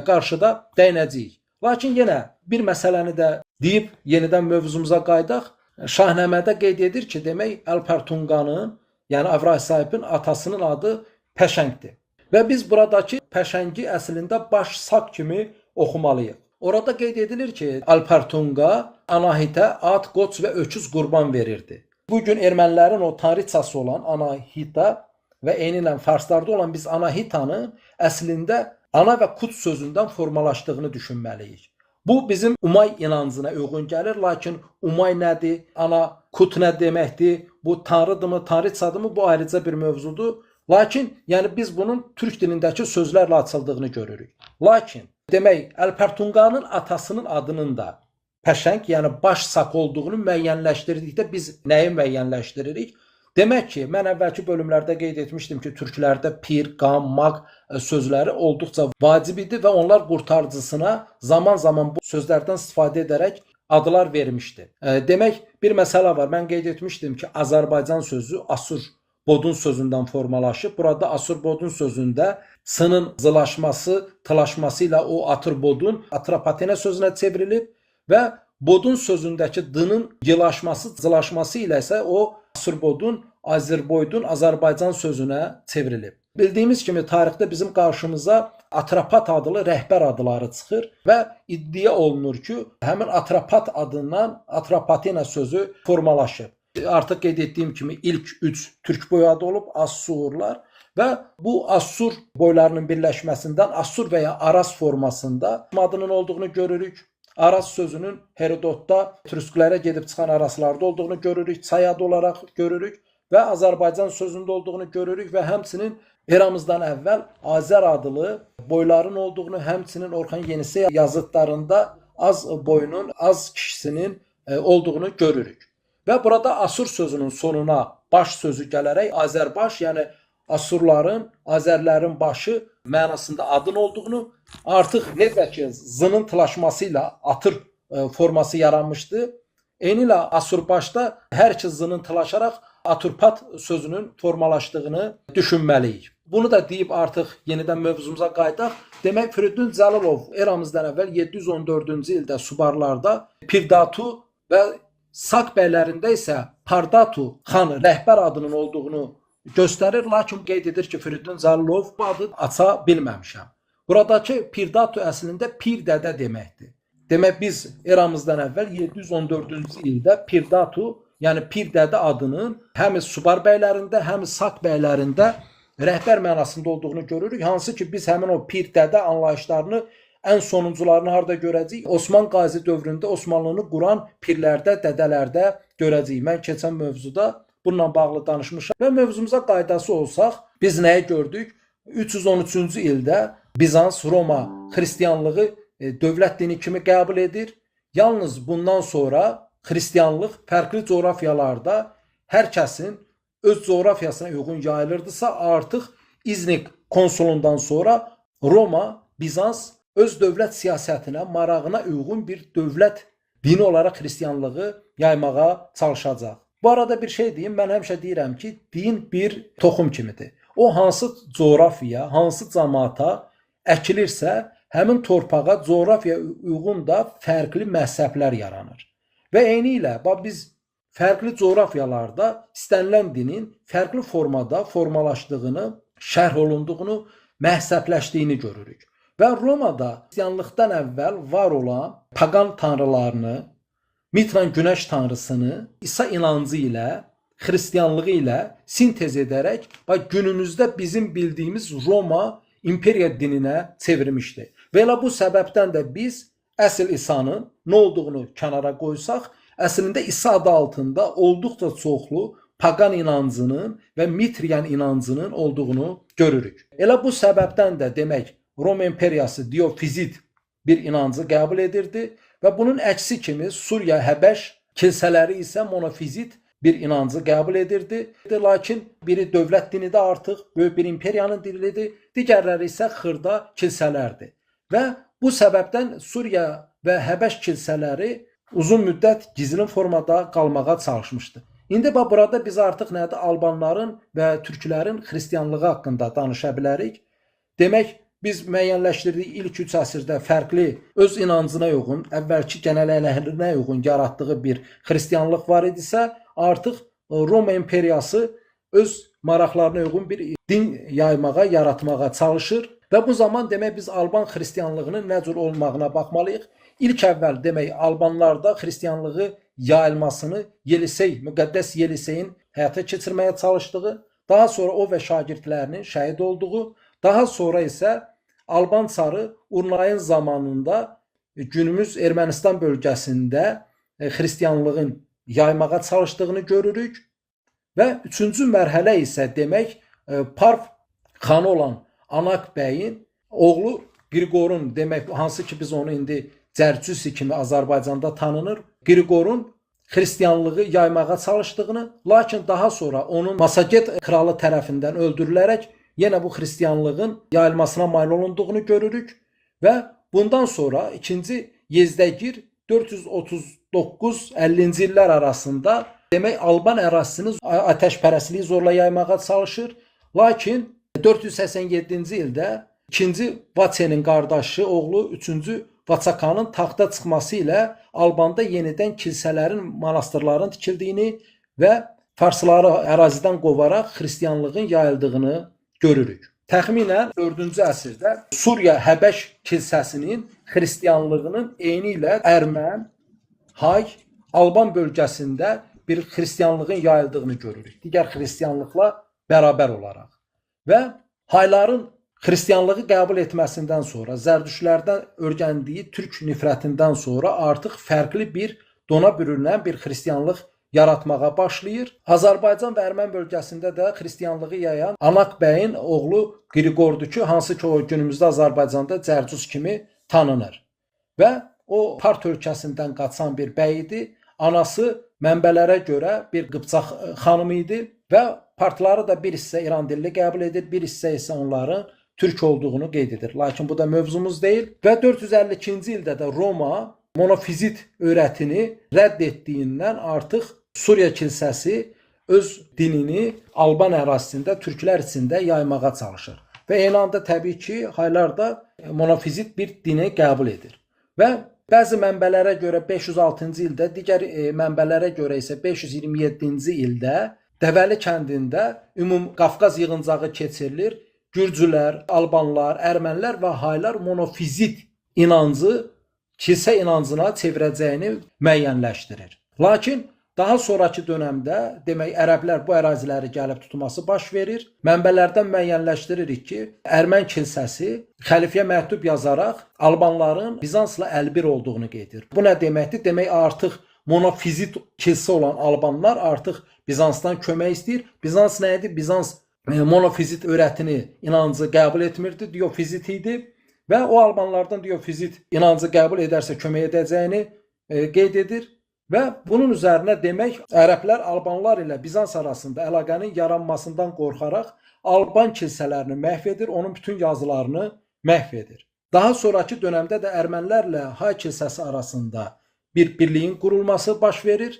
qarşıda dəyinəcəyik. Lakin yenə bir məsələni də deyib yenidən mövzumuza qayıdaq. Şahnəmədə qeyd edir ki, demək Alpertunqanın, yəni Avrasiya sahibinin atasının adı Pəşəngdir. Və biz buradakı Pəşəngi əslində baş sak kimi oxumalıyıq. Orada qeyd edilir ki, Alpertunqa Anahitə at, qoç və öküz qurban verirdi. Bugün ermənilərin o tanrıçası olan Anahita və eyni ilə farslarda olan biz Anahitanın əslində ana və kut sözündən formalaşdığını düşünməliyik. Bu bizim Umay inancına uyğun gəlir, lakin Umay nədir, ana kut nə deməkdir, bu tanrıdırmı, tanrıçadırmı, bu ayrıca bir mövzudur. Lakin yəni biz bunun türk dilindəki sözlərlə açıldığını görürük. Lakin demək Alpertunqanın atasının adının da Pəşəng, yəni baş sak olduğunu müəyyənləşdirdikdə biz nəyi müəyyənləşdiririk? Demək ki, mən əvvəlki bölümlərdə qeyd etmişdim ki, türklərdə pir, qam, maq sözləri olduqca vacib idi və onlar qurtarıcısına zaman-zaman bu sözlərdən istifadə edərək adlar vermişdi. Demək, bir məsələ var. Mən qeyd etmişdim ki, Azərbaycan sözü Asur bodun sözündən formalaşıb. Burada Asur bodun sözündə sının zılaşması, tılaşması ilə o atır bodun Atropatena sözünə çevrilib. Və bodun sözündəki d-nın yılaşması, zılaşması ilə isə o Asurbodun, Azərboydun, Azərbaycan sözünə çevrilib. Bildiyimiz kimi tarixdə bizim qarşımıza Atropat adlı rəhbər adları çıxır və iddia olunur ki, həmin Atropat adından Atropatena sözü formalaşıb. Artıq qeyd etdiyim kimi ilk 3 türk boyu adı olub, Assurlar və bu Assur boylarının birləşməsindən Assur və ya Aras formasında adının olduğunu görürük. Aras sözünün Herodotda türklərə gedib çıxan araslarda olduğunu görürük, çay adı olaraq görürük və Azərbaycan sözündə olduğunu görürük və həmçinin eramızdan əvvəl Azər adlı boyların olduğunu, həmçinin Orxan Yenisey yazıtlarında az boyunun, az kişisinin olduğunu görürük. Və burada Asur sözünün sonuna baş sözü gələrək Azərbaş, yəni Asurların, Azərlərin başı mənasında adın olduğunu, artıq necə ki z-nın tılaşması ilə atır forması yaranmışdı. Eyni ilə Asurbaşda hər iki z-nın tılaşaraq Aturpat sözünün formalaşdığını düşünməliyik. Bunu da deyib artıq yenidən mövzumuza qayıdaq. Demək, Firidun Cəlilov eramızdan əvvəl 714-cü ildə Subarlarda Pirdatu və Sak bəylərində isə Pardatu xanı rəhbər adının olduğunu göstərir, lakin qeyd edir ki, Firidun Cəlilov bu adı aça bilməmişəm. Buradakı Pirdatu əslində pir dədə deməkdir. Demək, biz eramızdan əvvəl 714-cü ildə Pirdatu, yəni pir dədə adının həm Subar bəylərində, həm Sak bəylərində rəhbər mənasında olduğunu görürük. Hansı ki, biz həmin o pir dədə anlayışlarını ən sonuncularını harda görəcəyik? Osman Qazi dövründə Osmanlını quran pirlərdə, dədələrdə görəcəyik. Mən keçən mövzuda bununla bağlı danışmışam. Və mövzumuza qaydası olsaq, biz nəyi gördük? 313-cü ildə Bizans, Roma xristianlığı dövlət dini kimi qəbul edir. Yalnız bundan sonra xristianlıq fərqli coğrafiyalarda hər kəsin öz coğrafiyasına uyğun yayılırdısa, artıq İznik konsulundan sonra Roma, Bizans öz dövlət siyasətinə, marağına uyğun bir dövlət dini olaraq xristianlığı yaymağa çalışacaq. Bu arada bir şey deyim, mən həmişə deyirəm ki, din bir toxum kimidir. O hansı coğrafiya, hansı cəmaata əkilirsə, həmin torpağa, coğrafiyaya uyğun da fərqli məzhəblər yaranır. Və eyni ilə biz fərqli coğrafiyalarda istənilən dinin fərqli formada formalaşdığını, şərh olunduğunu, məzhəbləşdiyini görürük. Və Romada xristianlıqdan əvvəl var olan pagan tanrılarını, Mitran günəş tanrısını İsa inancı ilə, xristianlığı ilə sintez edərək günümüzdə bizim bildiyimiz Roma imperiya dininə çevirmişdi. Və elə bu səbəbdən də biz əsl İsa'nın nə olduğunu kənara qoysaq, əslində İsa adı altında olduqca çoxlu pagan inancının və Mitriyan inancının olduğunu görürük. Elə bu səbəbdən də demək Roma imperiyası Diofizit bir inancı qəbul edirdi və bunun əksi kimi Suriya, Həbəş kilsələri isə monofizit bir inancı qəbul edirdi. Lakin biri dövlət dinidir artıq, böyük bir imperiyanın dinidir, digərləri isə xırda kilsələrdir. Və bu səbəbdən Suriya və Həbəş kilsələri uzun müddət gizlin formada qalmağa çalışmışdı. İndi burada biz artıq nədir? Albanların və türklərin xristianlığı haqqında danışa bilərik. Demək, biz müəyyənləşdirdik ilk 3 əsrdə fərqli, öz inancına uyğun, əvvəlki gələnəklərinə uyğun yaratdığı bir xristianlıq var idisə, artıq Roma imperiyası öz maraqlarına uyğun bir din yaymağa, yaratmağa çalışır və bu zaman demək biz Alban xristianlığının nə cür olmağına baxmalıyıq. İlk əvvəl demək Albanlarda xristianlığı yayılmasını Yelisey, müqəddəs Yeliseyin həyata keçirməyə çalışdığı, daha sonra o və şagirdlərinin şəhid olduğu, daha sonra isə Alban çarı Urnayın zamanında günümüz Ermənistan bölgəsində xristianlığın yaymağa çalışdığını görürük və üçüncü mərhələ isə demək Parf xanı olan Anak bəyin oğlu Qriqorun, demək hansı ki biz onu indi Cərcüsi kimi Azərbaycanda tanınır, Qriqorun xristianlığı yaymağa çalışdığını, lakin daha sonra onun Masaget kralı tərəfindən öldürülərək yenə bu xristianlığın yayılmasına mane olunduğunu görürük və bundan sonra 2-ci Yezdəgir 439-50-ci illər arasında demək Alban ərazisini atəşpərəstliyi zorla yaymağa çalışır, lakin 487-ci ildə 2-ci Vaçenin qardaşı oğlu 3-cü Vaçakanın taxta çıxması ilə Albanda yenidən kilsələrin, monastırların tikildiyini və farsları ərazidən qovaraq xristianlığın yayıldığını görürük. Təxminən 4-cü əsrdə Suriya Həbəş kilsəsinin xristianlığının eyni ilə Ərmən, Hay, Alban bölgəsində bir xristianlığın yayıldığını görürük. Digər xristianlıqla bərabər olaraq. Və Hayların xristianlığı qəbul etməsindən sonra, Zərdüştlərdən öyrəndiyi türk nifrətindən sonra artıq fərqli bir dona bürünən bir xristianlıq yaratmağa başlayır. Azərbaycan və Ermən bölgəsində də xristianlığı yayan Anak bəyin oğlu Qriqordur ki, hansı ki o günümüzdə Azərbaycanda Cərcüs kimi tanınır. Və o Part ölkəsindən qaçan bir bəy idi. Anası mənbələrə görə bir Qıpçaq xanımı idi və partları da bir hissə İran dilli qəbul edir, bir hissə isə onların türk olduğunu qeyd edir. Lakin bu da mövzumuz deyil. Və 452-ci ildə də Roma monofizit öyrətini rədd etdiyindən artıq Suriya kilsəsi öz dinini Alban ərazisində, türklər içində yaymağa çalışır. Və eyni anda təbii ki, Haylar da monofizit bir dini qəbul edir. Və bəzi mənbələrə görə 506-cı ildə, digər mənbələrə görə isə 527-ci ildə Dəvəli kəndində ümum Qafqaz yığıncağı keçirilir. Gürcülər, Albanlar, Ərmənlər və Haylar monofizit inancı kilsə inancına çevirəcəyini müəyyənləşdirir. Lakin daha sonraki dönəmdə demək ərəblər bu əraziləri gəlib tutması baş verir. Mənbələrdən müəyyənləşdiririk ki, Ərmən kilsəsi xəlifəyə məktub yazaraq Albanların Bizansla əlbir olduğunu qeyd edir. Bu nə deməkdir? Demək artıq monofizit kilsə olan Albanlar artıq Bizansdan kömək istəyir. Bizans nə idi? Bizans monofizit öyrətini, inancı qəbul etmirdi, diofizit idi və o Albanlardan diofizit inancı qəbul edərsə kömək edəcəyini qeyd edir və bunun üzərinə demək ərəblər Albanlar ilə Bizans arasında əlaqənin yaranmasından qorxaraq Alban kilsələrini məhv edir, onun bütün yazılarını məhv edir. Daha sonraki dönəmdə də Ermənilərlə Hay kilsəsi arasında bir birliyin qurulması baş verir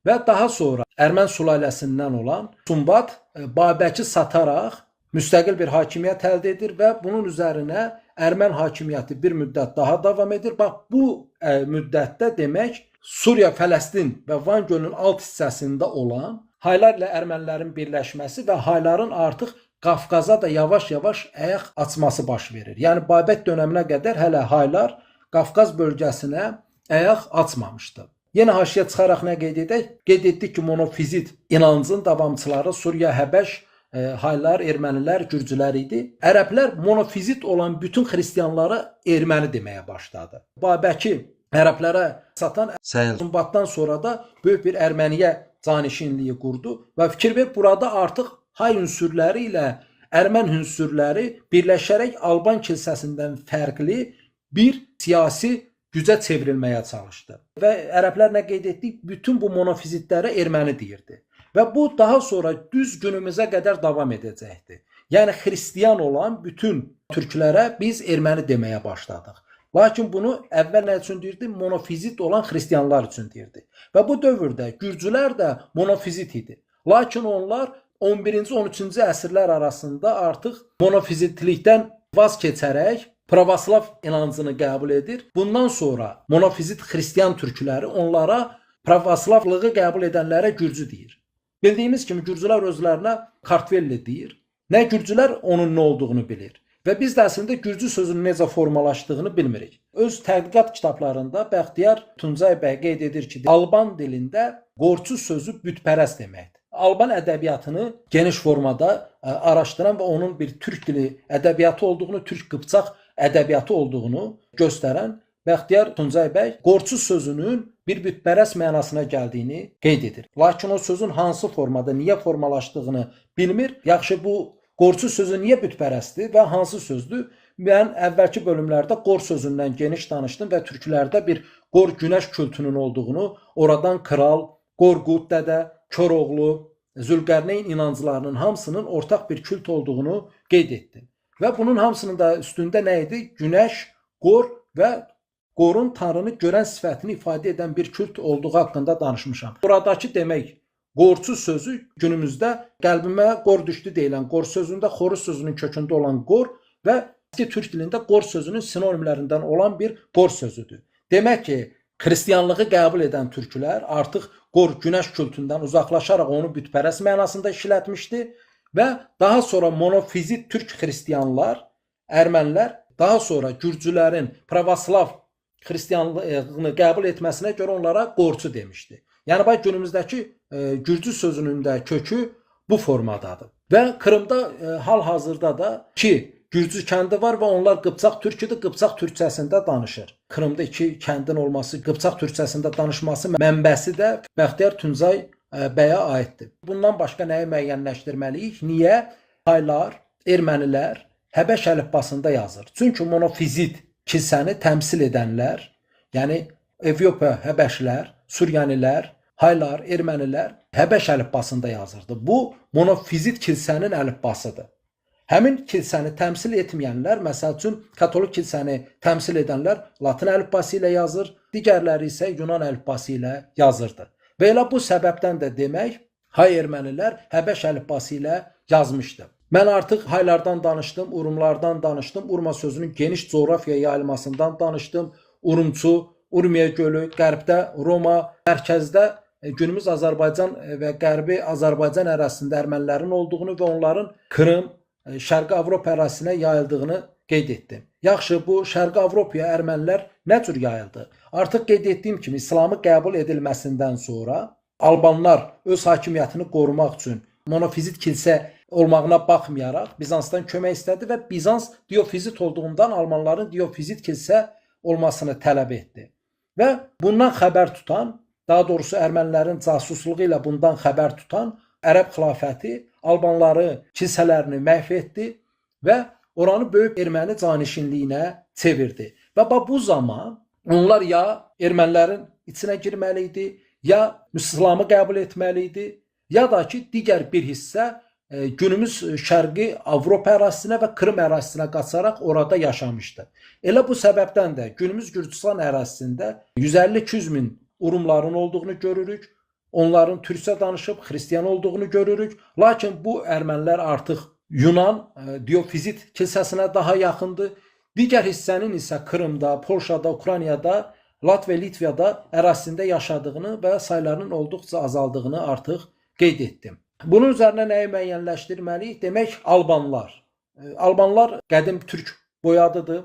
və daha sonra Ermən sülaləsindən olan Sumbat Babəki sataraq müstəqil bir hakimiyyət əldə edir və bunun üzərinə Ermən hakimiyyəti bir müddət daha davam edir. Bax bu müddətdə demək Suriya, Fələstin və Van gölünün alt hissəsində olan Haylar ilə Ermənilərin birləşməsi və Hayların artıq Qafqaza da yavaş-yavaş ayaq açması baş verir. Yəni Babək dönəminə qədər hələ Haylar Qafqaz bölgəsinə ayaq açmamışdı. Yenə haşiyə çıxaraq nə qeyd edək? Qeyd etdik ki, monofizit inancın davamçıları Suriya, Həbəş Haylar, ermənilər, gürcülər idi. Ərəblər monofizit olan bütün xristianlara erməni deməyə başladı. Babəki ərəblərə satan Sumbatdan sonra da böyük bir Erməniyə canişinliyi qurdu və fikir ver, burada artıq hay ünsürləri ilə Ermən ünsürləri birləşərək Alban kilsəsindən fərqli bir siyasi gücə çevrilməyə çalışdı. Və ərəblər nə qeyd etdik? Bütün bu monofizitlərə erməni deyirdi. Və bu daha sonra düz günümüzə qədər davam edəcəkdir. Yəni xristian olan bütün türklərə biz erməni deməyə başladıq. Lakin bunu əvvəl nə üçün deyirdi? Monofizit olan xristianlar üçün deyirdi. Və bu dövrdə gürcülər də monofizit idi. Lakin onlar 11-ci, 13-cü əsrlər arasında artıq monofizitlikdən vaz keçərək pravoslav inancını qəbul edir. Bundan sonra monofizit xristian türkləri onlara pravoslavlığı qəbul edənlərə gürcü deyir. Bildiyimiz kimi gürcülər özlərinə kartvelli deyir. Nə gürcülər onun nə olduğunu bilir. Və biz də əslində gürcü sözünün necə formalaşdığını bilmirik. Öz tədqiqat kitablarında Bəxtiyar Tuncay bəy qeyd edir ki, Alban dilində qorçu sözü bütpərəst deməkdir. Alban ədəbiyyatını geniş formada araşdıran və onun bir türk dili ədəbiyyatı olduğunu, türk-qıpçaq ədəbiyyatı olduğunu göstərən Bəxtiyar Tuncay bəy qorçu sözünün bir bütpərəst mənasına gəldiyini qeyd edir. Lakin o sözün hansı formada, niyə formalaşdığını bilmir. Yaxşı, bu qorçu sözü niyə bütpərəstdir və hansı sözdür? Mən əvvəlki bölümlərdə qor sözündən geniş danışdım və türklərdə bir qor günəş kültünün olduğunu, oradan kral, Qorqud dədə, Koroğlu, Zülqərneyn inanclarının hamısının ortaq bir kült olduğunu qeyd etdim. Və bunun hamısının da üstündə nə idi? Günəş, qor və qorun tanrını görən sifətini ifadə edən bir kült olduğu haqqında danışmışam. Buradakı demək qorçu sözü günümüzdə qəlbimə qor düşdü deyilən qor sözündə xoruz sözünün kökündə olan qor və eski türk dilində qor sözünün sinonimlərindən olan bir qor sözüdür. Demək ki, xristianlığı qəbul edən türklər artıq qor günəş kültündən uzaqlaşaraq onu bütpərəst mənasında işlətmişdi və daha sonra monofizit türk xristianlar, ermənilər daha sonra gürcülərin pravoslav xristianlığını qəbul etməsinə görə onlara qorçu demişdi. Yəni bax günümüzdəki gürcü sözünün də kökü bu formadadır. Və Krımda hal-hazırda da iki gürcü kəndi var və onlar qıpçaq türküdür, qıpçaq türkçəsində danışır. Krımda iki kəndin olması, qıpçaq türkçəsində danışması mənbəsi də Bəxtiyar Tuncay bəyə aiddir. Bundan başqa nəyi müəyyənləşdirməliyik? Niyə haylar, ermənilər Həbəş əlifbasında yazır? Çünki monofizit kilsəni təmsil edənlər, yəni Efiopiya Həbəşlər, Suryanilər, haylar, ermənilər Həbəş əlifbasında yazırdı. Bu monofizit kilsənin əlifbasıdır. Həmin kilsəni təmsil etməyənlər, məsəl üçün katolik kilsəni təmsil edənlər Latın əlifbası ilə yazır, digərləri isə Yunan əlifbası ilə yazırdı. Və elə bu səbəbdən də demək, hay ermənilər Həbəş əlifbası ilə yazmışdı. Mən artıq haylardan danışdım, Urumlardan danışdım, Urma sözünün geniş coğrafiya yayılmasından danışdım. Urumçu, Urmiya gölü, qərbdə Roma, mərkəzdə günümüz Azərbaycan və qərbi Azərbaycan ərazisində ermənilərin olduğunu və onların Krım, Şərqi Avropa ərazisinə yayıldığını qeyd etdim. Yaxşı, bu Şərqi Avropaya ermənilər nə cür yayıldı? Artıq qeyd etdiyim kimi İslamı qəbul edilməsindən sonra Albanlar öz hakimiyyətini qorumaq üçün monofizit kilsə olmağına baxmayaraq Bizansdan kömək istədi və Bizans diofizit olduğundan Almanların diofizit kilsə olmasını tələb etdi. Və bundan xəbər tutan, daha doğrusu ermənilərin casusluğu ilə bundan xəbər tutan Ərəb xilafəti Albanları kilsələrini məhv etdi və oranı böyük erməni canişinliyinə çevirdi. Və bu zaman onlar ya ermənilərin içinə girməli idi, ya İslamı qəbul etməli idi, ya da ki digər bir hissə günümüz Şərqi Avropa ərazisinə və Krım ərazisinə qaçaraq orada yaşamışdı. Elə bu səbəbdən də günümüz Gürcüstan ərazisində 150-200 min Urumların olduğunu görürük. Onların türkcə danışıb xristian olduğunu görürük. Lakin bu ermənilər artıq Yunan diofizit kilsəsinə daha yaxındır. Digər hissənin isə Krımda, Polşada, Ukraynada, Latviya, Litviyada ərazisində yaşadığını və saylarının olduqca azaldığını artıq qeyd etdim. Bunun üzərinə nəyi müəyyənləşdirməliyik? Demək, Albanlar. Albanlar qədim türk boyadıdır.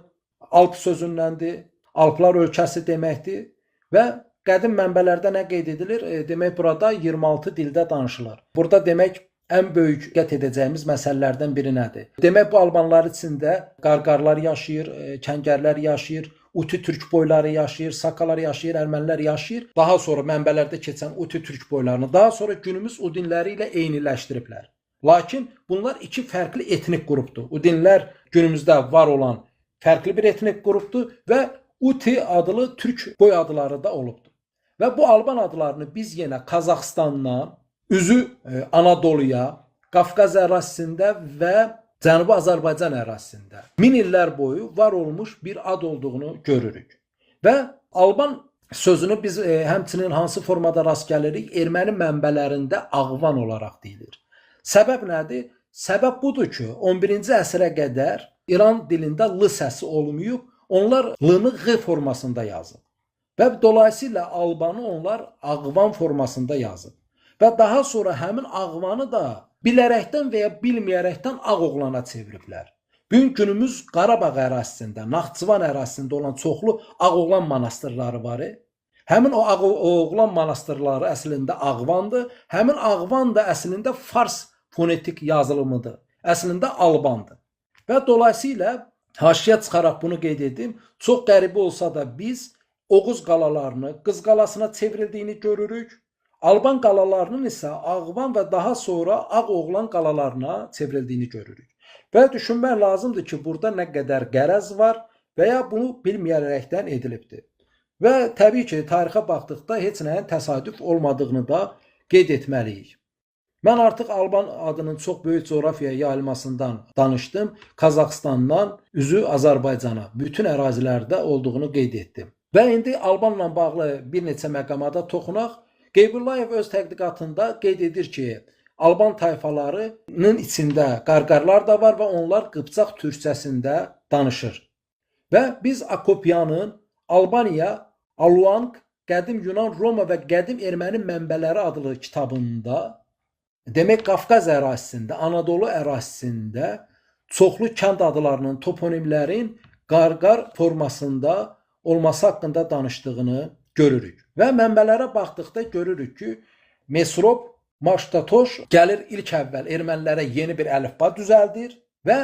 Alp sözündəndir. Alplar ölkəsi deməkdir və qədim mənbələrdə nə qeyd edilir? Demək, burada 26 dildə danışılır. Burada demək, ən böyük qət edəcəyimiz məsələlərdən biri nədir? Demək bu albanlar içində qarqarlar yaşayır, kəngərlər yaşayır, Uti türk boyları yaşayır, sakalar yaşayır, ermənilər yaşayır. Daha sonra mənbələrdə keçən Uti türk boylarını daha sonra günümüz udinləri ilə eyniləşdiriblər. Lakin bunlar iki fərqli etnik qrupdur. Udinlər günümüzdə var olan fərqli bir etnik qrupdur və Uti adlı türk boy adları da olubdur. Və bu alban adlarını biz yenə Qazaxıstandan üzü Anadoluya, Qafqaz ərazisində və Cənubi Azərbaycan ərazisində 1000 illər boyu var olmuş bir ad olduğunu görürük. Və alban sözünü biz həmçinin hansı formada rast gəlirik? Erməni mənbələrində ağvan olaraq deyilir. Səbəb nədir? Səbəb budur ki, 11-ci əsrə qədər İran dilində l səsi olmayıb, onlar l-nı ğ formasında yazıb. Və dolayısıyla albanı onlar ağvan formasında yazıb. Və daha sonra həmin ağvanı da bilərəkdən və ya bilməyərəkdən Ağoğlana çeviriblər. Bugün günümüz Qarabağ ərazisində, Naxçıvan ərazisində olan çoxlu Ağoğlan monastırları var. Həmin o Ağoğlan monastırları əslində ağvandır. Həmin ağvan da əslində fars fonetik yazılımıdır. Əslində albandır. Və dolayısıyla haşiyə çıxaraq bunu qeyd edim. Çox qəribə olsa da biz Oğuz qalalarını Qız qalasına çevrildiyini görürük. Alban qalalarının isə Ağvan və daha sonra Ağoğlan qalalarına çevrildiyini görürük. Və düşünmək lazımdır ki, burada nə qədər qərəz var və ya bunu bilməyərekdən edilibdir. Və təbii ki, tarixə baxdıqda heç nəyin təsadüf olmadığını da qeyd etməliyik. Mən artıq Alban adının çox böyük coğrafiya yayılmasından danışdım. Qazaxıstandan üzü Azərbaycana, bütün ərazilərdə olduğunu qeyd etdim. Və indi Albanla bağlı bir neçə məqamada toxunaq. Qeybullayev öz tədqiqatında qeyd edir ki, Alban tayfalarının içində qarqarlar da var və onlar Qıpçaq türkçəsində danışır. Və biz Akopyanın Albaniya, Aluang, Qədim Yunan, Roma və Qədim Erməni mənbələri adlı kitabında demək Qafqaz ərazisində, Anadolu ərazisində çoxlu kənd adlarının, toponimlərin qarqar formasında olması haqqında danışdığını görürük. Və mənbələrə baxdıqda görürük ki, Mesrop, Maştatoş gəlir ilk əvvəl ermənilərə yeni bir əlifba düzəldir və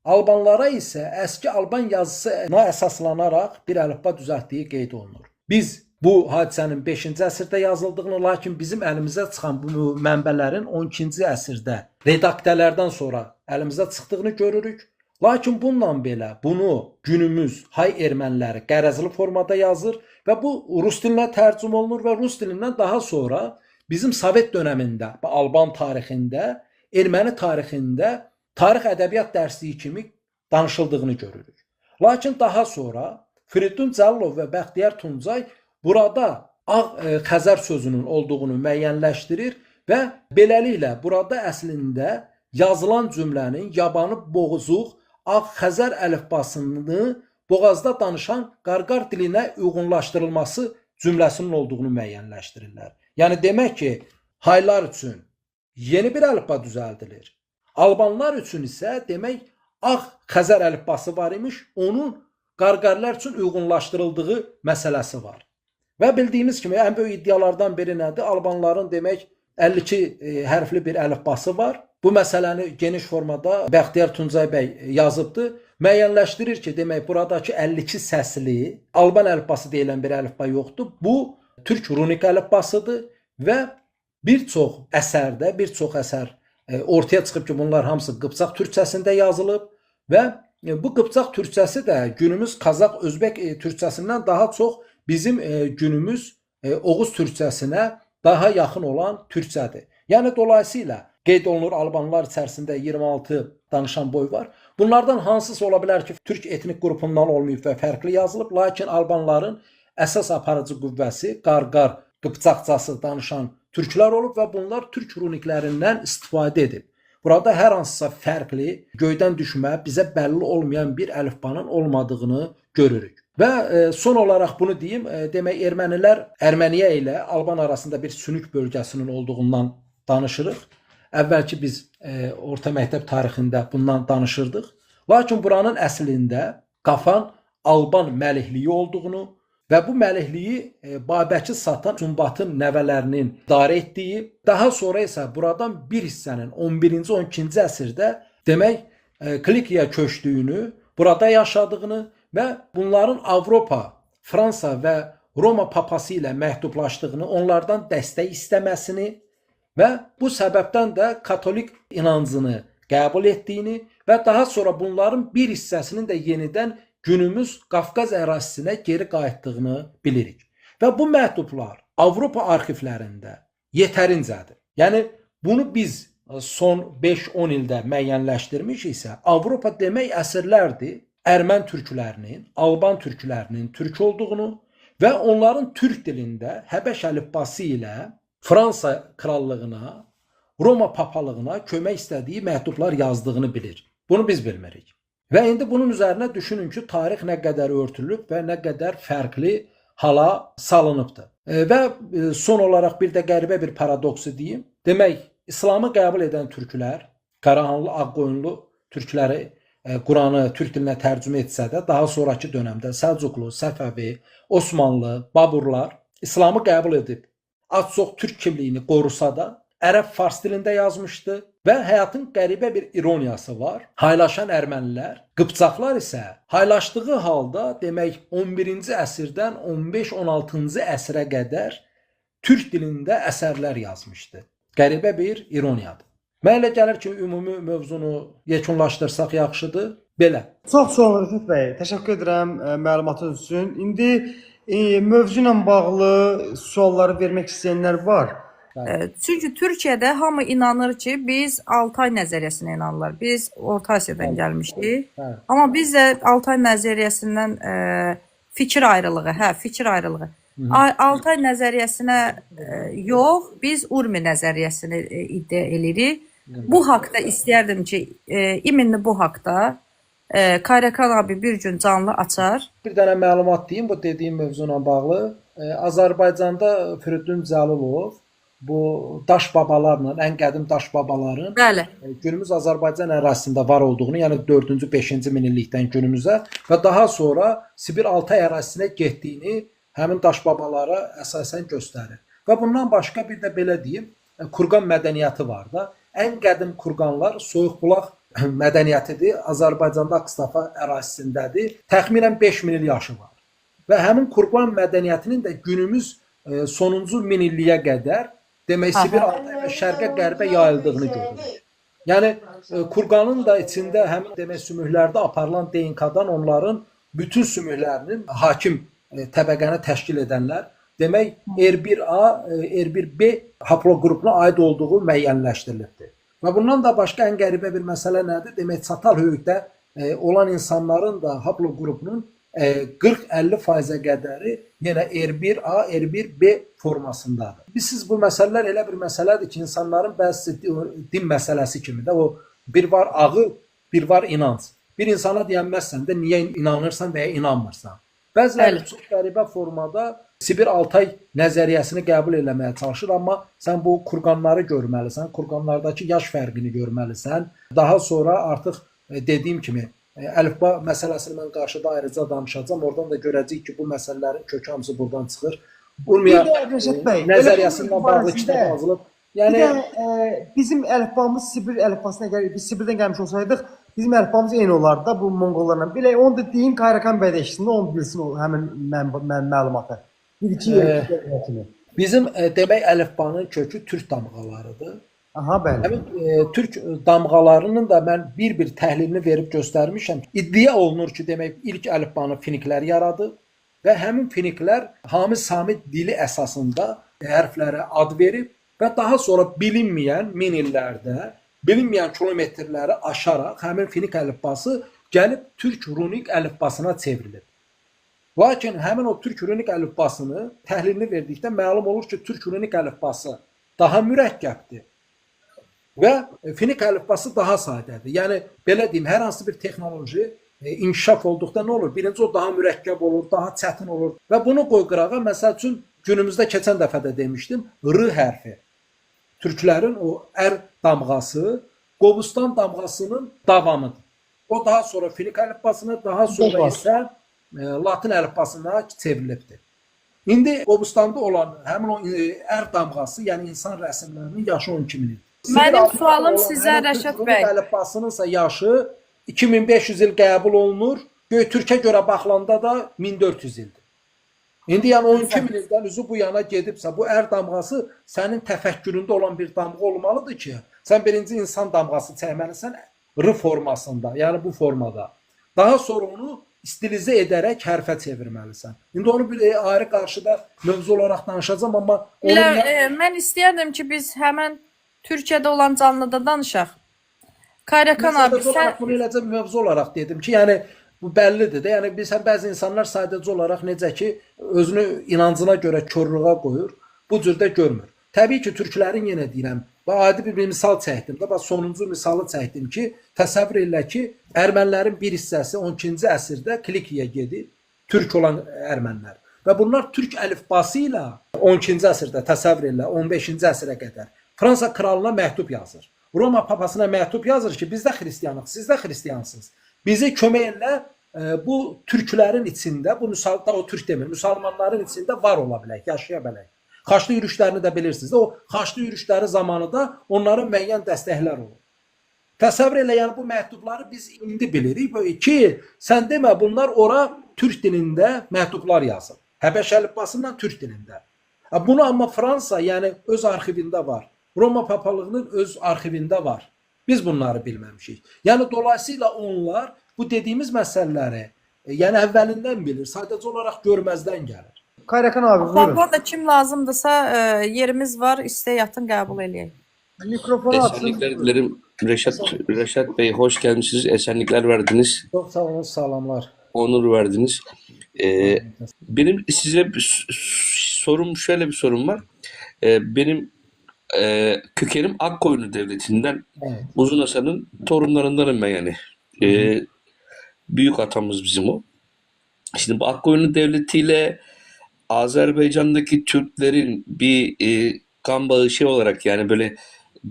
albanlara isə əski alban yazısına əsaslanaraq bir əlifba düzəltdiyi qeyd olunur. Biz bu hadisənin 5-ci əsrdə yazıldığını, lakin bizim əlimizə çıxan bu mənbələrin 12-ci əsrdə redaktələrdən sonra əlimizə çıxdığını görürük. Lakin bununla belə bunu günümüz hay erməniləri qərəzli formada yazır və bu rus dilinə tərcümə olunur və rus dilindən daha sonra bizim Sovet dönəmində, Alban tarixində, erməni tarixində tarix ədəbiyyat dərsliyi kimi danışıldığını görürük. Lakin daha sonra Firidun Cəlilov və Bəxtiyar Tuncay burada Ağ Xəzər sözünün olduğunu müəyyənləşdirir və beləliklə burada əslində yazılan cümlənin yabanı boğuzuq Ağ Xəzər əlifbasını boğazda danışan qarqar dilinə uyğunlaşdırılması cümləsinin olduğunu müəyyənləşdirirlər. Yəni demək ki, haylar üçün yeni bir əlifba düzəldilir. Albanlar üçün isə demək Ağ Xəzər əlifbası var imiş, onun qarqarlar üçün uyğunlaşdırıldığı məsələsi var. Və bildiyimiz kimi ən böyük iddialardan biri nədir? Albanların demək 52 hərfli bir əlifbası var. Bu məsələni geniş formada Bəxtiyar Tuncay bəy yazıbdır. Müəyyənləşdirir ki, demək buradakı 52 səsli Alban əlifbası deyilən bir əlifba yoxdur. Bu türk runik əlifbasıdır və bir çox əsərdə, bir çox əsər ortaya çıxıb ki, bunlar hamısı Qıpçaq türkçəsində yazılıb və bu Qıpçaq türkçəsi də günümüz Qazax, Özbək türkçəsindən daha çox bizim günümüz Oğuz türkçəsinə daha yaxın olan türkçədir. Yəni dolayısıyla qeyd olunur albanlar içərisində 26 danışan boy var. Bunlardan hansısı ola bilər ki, türk etnik qrupundan olmayıb və fərqli yazılıb, lakin albanların əsas aparıcı qüvvəsi qarqar, qıpçaqcası danışan türklər olub və bunlar türk runiklərindən istifadə edib. Burada hər hansısa fərqli, göydən düşmə, bizə bəlli olmayan bir əlifbanın olmadığını görürük. Və son olaraq bunu deyim, demək ermənilər Erməniyə ilə Alban arasında bir sünük bölgəsinin olduğundan danışırıq. Əvvəlki biz orta məktəb tarixində bundan danışırdıq. Lakin buranın əslində Qafan Alban məlikliyi olduğunu və bu məlikliyi Babəki satan Sumbatın nəvələrinin idarə etdiyi, daha sonra isə buradan bir hissənin 11-ci 12-ci əsrdə demək Klikiya köçdüyünü, burada yaşadığını və bunların Avropa, Fransa və Roma papası ilə məhdudlaşdığını, onlardan dəstək istəməsini və bu səbəbdən də katolik inancını qəbul etdiyini və daha sonra bunların bir hissəsinin də yenidən günümüz Qafqaz ərazisinə geri qayıtdığını bilirik. Və bu məktublar Avropa arxivlərində yetərincədir. Yəni bunu biz son 5-10 ildə müəyyənləşdirmişiksə, Avropa demək əsrlərdir Ermən türklərinin, Alban türklərinin türk olduğunu və onların türk dilində Həbəş əlifbası ilə Fransa krallığına, Roma papalığına kömək istədiyi məktublar yazdığını bilir. Bunu biz bilmirik. Və indi bunun üzərinə düşünün ki, tarix nə qədər örtülüb və nə qədər fərqli hala salınıbdır. Və son olaraq bir də qəribə bir paradoksu deyim. Demək, İslamı qəbul edən türklər, Qarahanlı, Ağqoyunlu türkləri Quranı türk dilinə tərcümə etsə də, daha sonraki dönəmdə Səlcuqlu, Səfəvi, Osmanlı, Baburlar İslamı qəbul edib, az-çox türk kimliyini qorusa da, ərəb fars dilində yazmışdı və həyatın qəribə bir ironiyası var. Haylaşan ermənilər, Qıpçaqlar isə haylaşdığı halda demək 11-ci əsrdən 15-16-cı əsrə qədər türk dilində əsərlər yazmışdı. Qəribə bir ironiyadır. Mənə elə gəlir ki, ümumi mövzunu yekunlaşdırsaq yaxşıdır. Belə. Çox sağ olun Rəşad bəy. Təşəkkür edirəm məlumatınız üçün. İndi mövzu ilə bağlı sualları vermək istəyənlər var. Çünki Türkiyədə hamı inanır ki, biz Altay nəzəriyyəsinə inanırlar. Biz Orta Asiyadan gəlmişdik. Amma biz də Altay nəzəriyyəsindən fikir ayrılığı. Altay nəzəriyyəsinə yox, biz Urmi nəzəriyyəsini iddia edirik. Bu haqda istəyərdim ki, iminli bu haqda Kayrakan abi bir gün canlı açar. Bir dənə məlumat deyim bu dediyim mövzu ilə bağlı. Azərbaycanda Firidun Cəlilov bu daş babalarla, ən qədim daş babaların günümüz Azərbaycan ərazisində var olduğunu, yəni 4-cü, 5-ci minillikdən günümüzə və daha sonra Sibir Altay ərazisinə getdiyini həmin daş babalara əsasən göstərir. Və bundan başqa bir də belə deyim, kurqan mədəniyyəti var da. Ən qədim kurqanlar Soyuqbulaq mədəniyyətidir. Azərbaycanda Akstafa ərazisindədir. Təxminən 5000 il yaşı var. Və həmin kurqan mədəniyyətinin də günümüz sonuncu minilliyə qədər demək Sibir Altay və şərqə qərbə yayıldığını görürük. Yəni kurqanın da içində həmin demək sümüklərdə aparılan DNK-dan onların bütün sümüklərinin hakim təbəqəni təşkil edənlər demək R1A, R1B haplogrupuna aid olduğu müəyyənləşdirilibdir. Və bundan da başqa ən qəribə bir məsələ nədir? Demək çatal höyükdə olan insanların da haplogrupunun 40-50%-ə qədəri yenə R1A, R1B formasındadır. Siz bu məsələlər elə bir məsələdir ki, insanların bəzisi din məsələsi kimi də o bir var ağı, bir var inanc. Bir insana deyənməzsən də niyə inanırsan və ya inanmırsan. Bəziləri çox qəribə formada Sibir Altay nəzəriyyəsini qəbul eləməyə çalışır, amma sən bu kurqanları görməlisən, kurqanlardakı yaş fərqini görməlisən. Daha sonra artıq dediyim kimi əlifba məsələsini mən qarşıda ayrıca danışacağam. Oradan da görəcəyik ki, bu məsələlərin kök hamısı buradan çıxır. Urmiya nəzəriyyəsindən bağlı kitab yazılıb. Yəni bizim əlifbamız Sibir əlifbasına gəlir. Biz Sibirdən gəlmiş olsaydıq, bizim əlifbamız eyni olardı da bu monqollarla. Belə onu da deyin Kayrakan bəy də eşitsin, onu bilsin o həmin məlumatı. Bizim demək əlifbanın kökü türk damğalarıdır. Aha, bəli. Həmin türk damğalarının da mən bir-bir təhlilini verib göstərmişəm. İddia olunur ki, demək ilk əlifbanı finiklər yaradıb və həmin finiklər Hami Sami dili əsasında hərflərə ad verib və daha sonra bilinməyən min illərdə, bilinməyən kilometrləri aşaraq həmin finik əlifbası gəlib türk runik əlifbasına çevrilib. Lakin həmin o türk runik əlifbasını təhlilini verdikdə məlum olur ki, türk runik əlifbası daha mürəkkəbdir və finik əlifbası daha sadədir. Yəni belə deyim, hər hansı bir texnoloji inkişaf olduqda nə olur? Birinci o daha mürəkkəb olur, daha çətin olur və bunu qoy qırağa. Məsəl üçün günümüzdə keçən dəfə də demişdim, R hərfi. Türklərin o ər damğası Qobustan damğasının davamıdır. O daha sonra finik əlifbasına, daha sonra isə Latin əlifbasına çevrilibdir. İndi Qobustanda olan həmin o ər damğası, yəni insan rəsmlərinin yaşı 12 min il. Mənim sualım sizə, Rəşad bəy. Əlifbasınınsa yaşı 2500 il qəbul olunur. Türkə görə baxılanda da 1400 ildir. İndi yəni 12 min ildən üzü bu yana gedibsə, bu ər damğası sənin təfəkküründə olan bir damğa olmalıdır ki, sən birinci insan damğası çəkməlisən R formasında, yəni bu formada. Daha sonra onu stilizə edərək hərfə çevirməlisən. İndi onu bir ayrı qarşıda mövzu olaraq danışacağam, amma Mən istəyərdim ki, biz həmən Türkiyədə olan canlıda danışaq. Kayrakan abi, sən... Bunu eləcə mövzu olaraq dedim ki, yəni bu bəllidir də. Yəni bəzi insanlar sadəcə olaraq necə ki, özünü inancına görə körlüğə qoyur, bu cürdə görmür. Təbii ki, türklərin yenə deyirəm, adi bir misal çəkdim də, sonuncu misalı çəkdim ki, təsəvvür elə ki, ermənilərin bir hissəsi 12-ci əsrdə Kilikiyə gedib, türk olan ermənilər. Və bunlar türk əlifbası ilə 12-ci əsrdə təsəvvür elə, 15-ci əsrə qədər Fransa kralına məktub yazır. Roma papasına məktub yazır ki, biz də xristiyanıq, siz də xristiyansınız. Bizi kömək elə bu türklərin içində, bu o türk demir, müsəlmanların içində var ola bilək, yaşaya bilək. Xaçlı yürüşlərini də bilirsiniz. O xaçlı yürüşləri zamanı da onların müəyyən dəstəklər olur. Təsəvvür elə, yəni bu məktubları biz indi bilirik ki, sən demə bunlar ora türk dilində məktublar yazır. Həbəş əlifbasından türk dilində. Bunu amma Fransa, yəni öz arxivində var. Roma papalığının öz arxivində var. Biz bunları bilməmişik. Yəni dolayısıyla onlar bu dediyimiz məsələləri yəni əvvəlindən bilir, sadəcə olaraq görməzdən gəlir. Kayrakan abi buyurun. Burada kim lazımdırsa yerimiz var, istəyə yatın qəbul eləyək. Mikrofonu açın. Esenlikler dilerim. Reşat Bey hoş geldiniz. Esenlikler verdiniz. Çox sağ olun, salamlar. Onur verdiniz. Benim size sorum, şöyle bir sorum var. Benim kökenim Akkoyunlu Devleti'nden, Evet. Uzun Hasan'ın torunlarındanım ben yani. Büyük atamız bizim o. Şimdi bu Akkoyunlu Devleti ile Azerbaycan'daki Türklerin bir kan bağı şey olarak, yani böyle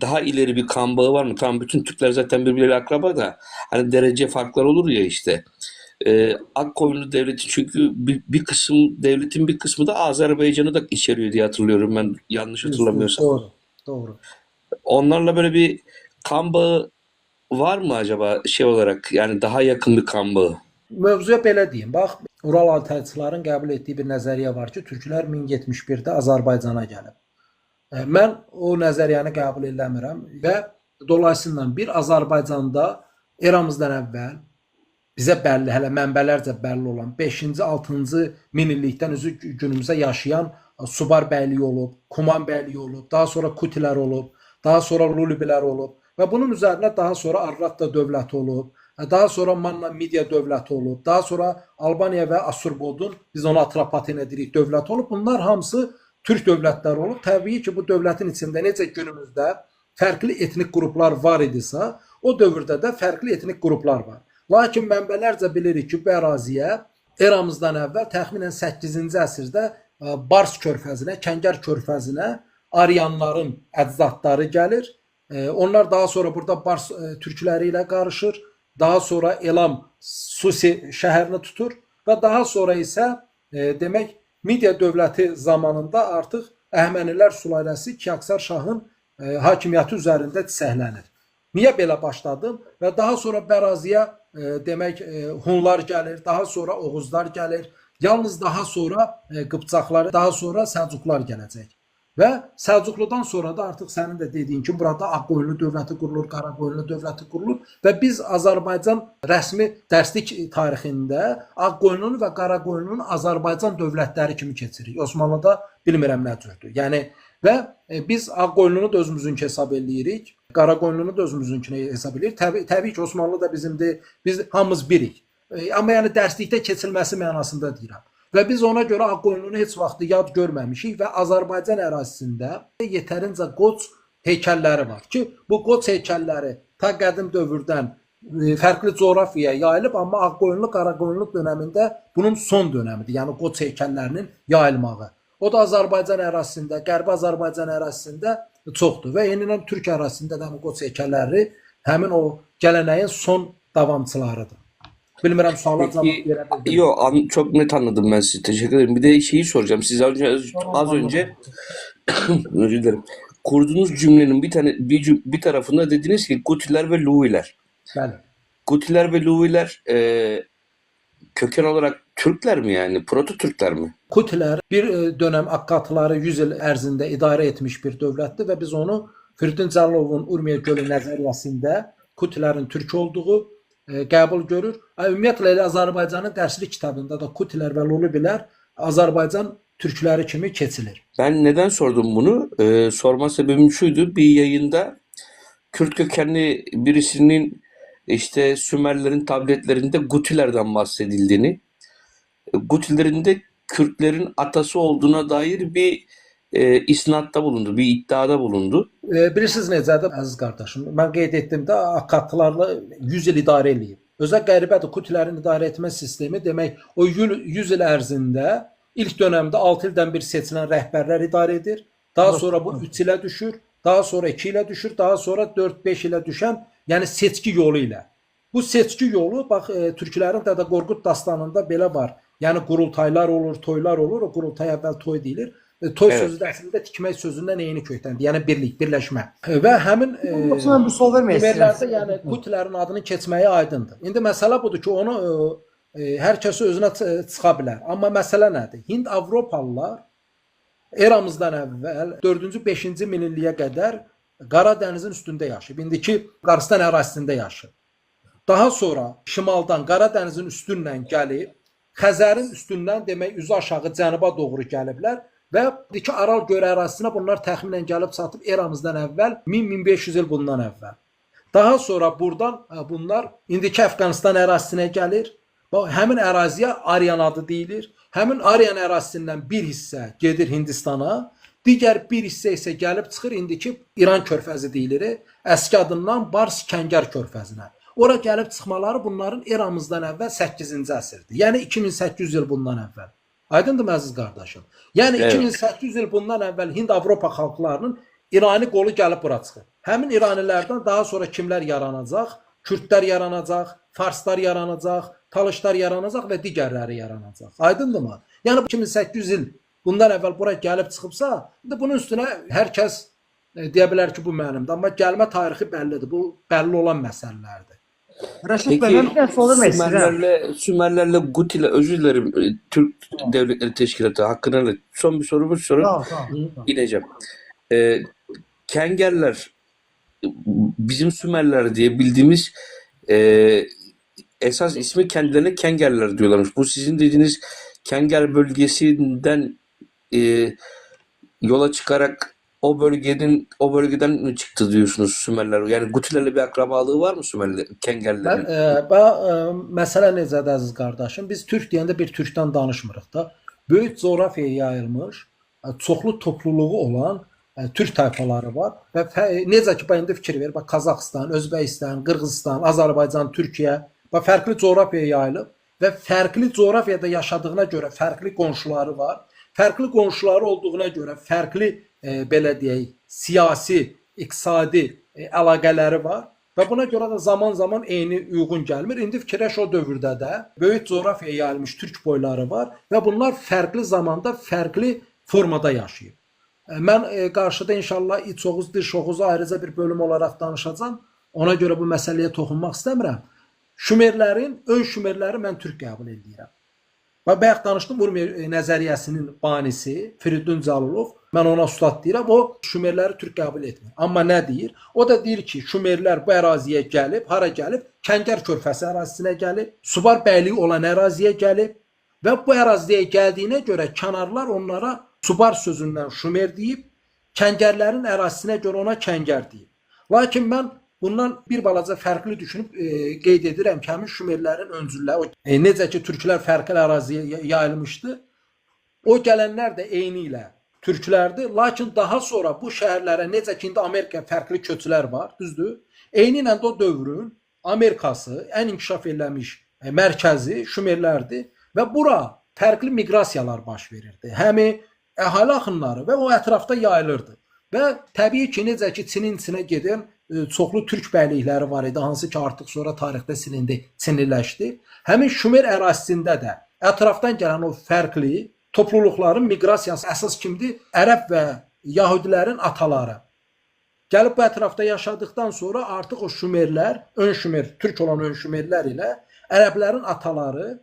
daha ileri bir kan bağı var mı? Tamam, bütün Türkler zaten birbirleriyle akraba da hani derece farklar olur ya işte. Akkoyunlu Devleti çünkü bir kısım, devletin bir kısmı da Azerbaycan'ı da içeriyor diye hatırlıyorum ben, yanlış hatırlamıyorsam. Doğru. Onlarla böyle bir kan bağı var mı acaba şey olarak, yani daha yakın bir kan bağı? Mövzuya belə deyim. Bax, Ural altayçıların qəbul etdiyi bir nəzəriyyə var ki, türklər 1071-də Azərbaycana gəlib. Mən o nəzəriyyəni qəbul eləmirəm və dolayısıyla bir Azərbaycanda eramızdan əvvəl bizə bəlli, hələ mənbələrcə bəlli olan 5-ci, 6-cı minillikdən üzü günümüzə yaşayan Subar bəyliyi olub, Kuman bəyliyi olub, daha sonra Kutilər olub, daha sonra Lulubilər olub və bunun üzərinə daha sonra Arratda dövləti olub, daha sonra Manna Midiya dövləti olub, daha sonra Albaniya və Asurbodun, biz ona Atropatena deyirik, dövləti olub. Bunlar hamısı türk dövlətləri olub. Təbii ki, bu dövlətin içində necə günümüzdə fərqli etnik qruplar var idisə, o dövrdə də fərqli etnik qruplar var. Lakin mənbələrcə bilirik ki, bu əraziyə eramızdan əvvəl təxminən 8-ci əsrdə Bars körfəzinə, Kəngər körfəzinə Aryanların əcdadları gəlir. Onlar daha sonra burada Bars türkləri ilə qarışır. Daha sonra Elam Susi şəhərini tutur və daha sonra isə demək Midiya dövləti zamanında artıq Əhəmənilər sülaləsi Kiaksar şahın hakimiyyəti üzərində çiçəklənir. Niyə belə başladım? Və daha sonra Bəraziyə demək Hunlar gəlir, daha sonra Oğuzlar gəlir. Yalnız daha sonra Qıpçaqlar, daha sonra Səlcuqlar gələcək. Və Səlcuqludan sonra da artıq sənin də dediyin kimi burada Ağqoyunlu dövləti qurulur, Qaraqoyunlu dövləti qurulur və biz Azərbaycan rəsmi dərslik tarixində Ağqoyunlu və Qaraqoyunlu'nun Azərbaycan dövlətləri kimi keçirik. Osmanlıda bilmirəm nə cürdür. Yəni və biz Ağqoyunlu'nu da özümüzünkü hesab eləyirik, Qaraqoyunlu'nu da özümüzünkü hesab eləyirik. Təbii ki, Osmanlı da bizimdir. Biz hamımız birik. Amma yəni dərslikdə keçilməsi mənasında deyirəm. Və biz ona görə Ağqoyunlu'nu heç vaxt yad görməmişik və Azərbaycan ərazisində yetərincə qoç heykəlləri var ki, bu qoç heykəlləri ta qədim dövrdən fərqli coğrafiyaya yayılıb, amma Ağqoyunlu, Qaraqoyunlu dönəmində bunun son dönəmidir. Yəni qoç heykəllərinin yayılmağı. O da Azərbaycan ərazisində, Qərbi Azərbaycan ərazisində çoxdur və yenilən Türk ərazisində də bu qoç heykəlləri həmin o gələnəyin son davamçılarıdır. Bilmirəm suala cavab Peki, verə bildim. yok, çok net anladım ben sizi. Teşekkür ederim. Bir de şeyi soracağım. Siz az önce özür dilerim. Kurduğunuz cümlenin bir tarafında dediniz ki Gutiler ve Luviler. Bəli. Gutiler ve Luviler köken olarak Türkler mi yani? Proto Türkler mi? Kutilər bir dönəm Akkatları 100 il ərzində idarə etmiş bir dövlətdir və biz onu Firidun Cəllalovun Urmiya gölü nəzəriyyəsində Kutilərin türk olduğu qəbul görür. Ümumiyyətlə elə Azərbaycanın dərslik kitabında da Kutilər və Lulubilər Azərbaycan türkləri kimi keçilir. Ben neden sordum bunu? Sorma sebebim şuydu. Bir yayında Kürt kökenli birisinin işte Sümerlerin tabletlerinde Gutilerden bahsedildiğini, Gutilerin de Kürtlerin atası olduğuna dair bir isnatta bulundu, bir iddiada bulundu. Bilirsiniz necədir əziz qardaşım? Mən qeyd etdim də Akkatlarla 100 il idarə eləyib. Özə qəribədir Kutilərin idarə etmə sistemi. Demək o 100 il ərzində ilk dönəmdə 6 ildən bir seçilən rəhbərlər idarə edir. Daha sonra bu 3 ilə düşür, daha sonra 2 ilə düşür, daha sonra 4-5 ilə düşən, yəni seçki yolu ilə. Bu seçki yolu bax türklərin Dədə Qorqud dastanında belə var. Yəni qurultaylar olur, toylar olur. O qurultay əvvəl toy deyilir. Toy sözü də əslində tikmək sözündən eyni kökdəndir. Yəni birlik, birləşmə. Və həmin Yoksa ben bir sual vermək Nimerlərdə istəyirəm. yəni Kutilərin adının keçməyi aydındır. İndi məsələ budur ki, onu hər kəs özünə çıxa bilər. Amma məsələ nədir? Hind Avropalılar eramızdan əvvəl 4-cü, 5-ci minilliyə qədər Qara dənizin üstündə yaşayıb. İndiki Qarıstan ərazisində yaşayıb. Daha sonra şimaldan Qara dənizin üstündən gəlib, Xəzərin üstündən demək üzü aşağı cənuba doğru gəliblər və indiki Aral gölü ərazisinə bunlar təxminən gəlib çatıb eramızdan əvvəl 1000-1500 il bundan əvvəl. Daha sonra buradan bunlar indiki Əfqanistan ərazisinə gəlir. Həmin əraziyə Aryan adı deyilir. Həmin Aryan ərazisindən bir hissə gedir Hindistana, digər bir hissə isə gəlib çıxır indiki İran körfəzi deyilir. Əski adından Bars Kəngər körfəzinə. Ora gəlib çıxmaları bunların eramızdan əvvəl 8-ci əsrdir. Yəni 2800 il bundan əvvəl. Aydındır əziz qardaşım. Yəni Evet. 2800 il bundan əvvəl Hind-Avropa xalqlarının İrani qolu gəlib bura çıxır. Həmin İranilərdən daha sonra kimlər yaranacaq? Kürdlər yaranacaq, Farslar yaranacaq, Talışlar yaranacaq və digərləri yaranacaq. Aydındırmı? Yəni 2800 il bundan əvvəl bura gəlib çıxıbsa, indi bunun üstünə hər kəs deyə bilər ki, bu mənimdir. Amma gəlmə tarixi bəllidir. Bu bəlli olan məsələlərdir. Rəşid bəy, Peki ben bir dənə sual vermək istəyirəm. Sümerlerle Gutiler, özür dilerim, Türk Devletleri Teşkilatı hakkında son bir sorumuz sorup Tamam. ineceğim. Kengerler bizim Sümerler diye bildiğimiz esas ismi kendilerine Kengerler diyorlarmış. Bu sizin dediğiniz Kenger bölgesinden yola çıkarak o bölgeden mi çıktı diyorsunuz Sümerler? Yani Gutilerle bir akrabalığı var mı Sümerler, Kengerlerin? Məsələ necədir əziz qardaşım? Biz türk deyəndə bir türkdən danışmırıq da. Böyük coğrafiyaya yayılmış, çoxlu topluluğu olan türk tayfaları var və necə ki, indi fikir ver, bax Qazaxıstan, Özbəkistan, Qırğızistan, Azərbaycan, Türkiyə bax fərqli coğrafiyaya yayılıb və fərqli coğrafiyada yaşadığına görə fərqli qonşuları var. Fərqli qonşuları olduğuna görə fərqli belə deyək, siyasi, iqtisadi əlaqələri var və buna görə də zaman-zaman eyni uyğun gəlmir. İndi fikirləş o dövrdə də böyük coğrafiyaya yayılmış türk boyları var və bunlar fərqli zamanda fərqli formada yaşayıb. Mən qarşıda inşallah İç Oğuz, Dış Oğuzu ayrıca bir bölüm olaraq danışacağam. Ona görə bu məsələyə toxunmaq istəmirəm. Şumerlərin, ön Şumerləri mən türk qəbul edirəm. Bayaq danışdım Urmiya nəzəriyyəsinin banisi Firidun Cəllov. Mən ona ustad deyirəm. O Şumerləri türk qəbul etmir. Amma nə deyir? O da deyir ki, Şumerlər bu əraziyə gəlib, hara gəlib? Kəngər körfəzi ərazisinə gəlib, Subar bəyliyi olan əraziyə gəlib və bu əraziyə gəldiyinə görə kənarlar onlara Subar sözündən Şumer deyib, Kəngərlərin ərazisinə görə ona Kəngər deyib. Lakin mən bundan bir balaca fərqli düşünüb qeyd edirəm ki, həmin Şumerlərin öncülləri, necə ki, türklər fərqli əraziyə yayılmışdı, o gələnlər də eyni ilə türklərdir. Lakin daha sonra bu şəhərlərə, necə ki, indi Amerika fərqli köçlər var, düzdür? Eyni ilə də o dövrün Amerikası, ən inkişaf eləmiş mərkəzi Şumerlərdir və bura fərqli miqrasiyalar baş verirdi. Həmi əhali axınları və o ətrafda yayılırdı. Və təbii ki, necə ki, Çinin içinə gedən çoxlu türk bəylikləri var idi, hansı ki artıq sonra tarixdə silindi, çinliləşdi. Həmin Şumer ərazisində də ətrafdan gələn o fərqli topluluqların miqrasiyası əsas kimdir? Ərəb və Yahudilərin ataları. Gəlib bu ətrafda yaşadıktan sonra artıq o Şumerlər, ön Şumer, türk olan ön Şumerlər ilə ərəblərin ataları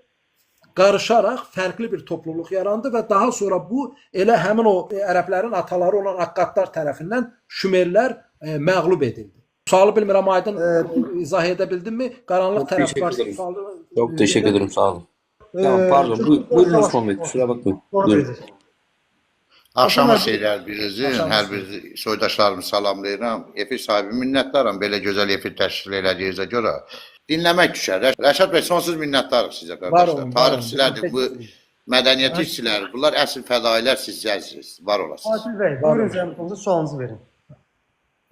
qarışaraq fərqli bir topluluq yarandı və daha sonra bu elə həmin o ərəblərin ataları olan Akkadlar tərəfindən Şumerlər məğlub edildi. Sualı bilmirəm, aydın izah edə bildimmi? Qaranlıq Çok tərəf teşekkür varsa ederim. sualı... Çok teşekkür ederim. Sağ olun. Tamam, pardon. Buyurun Osman Bey. Kusura bakmayın. Buyurun. Axşamınız xeyirlər birinizin, hər bir soydaşlarımı salamlayıram. Efir sahibi minnətdaram belə gözəl efir təşkil elədiyinizə görə. Dinləmək düşər. Rəşad bəy, sonsuz minnətdarıq sizə qardaşlar. Tarixçilərdir, bu mədəniyyət işçiləri, bunlar əsl fədailər, siz cəzsiniz. Var olasınız. Adil bəy, buyurun zəhmətinizi sualınızı verin.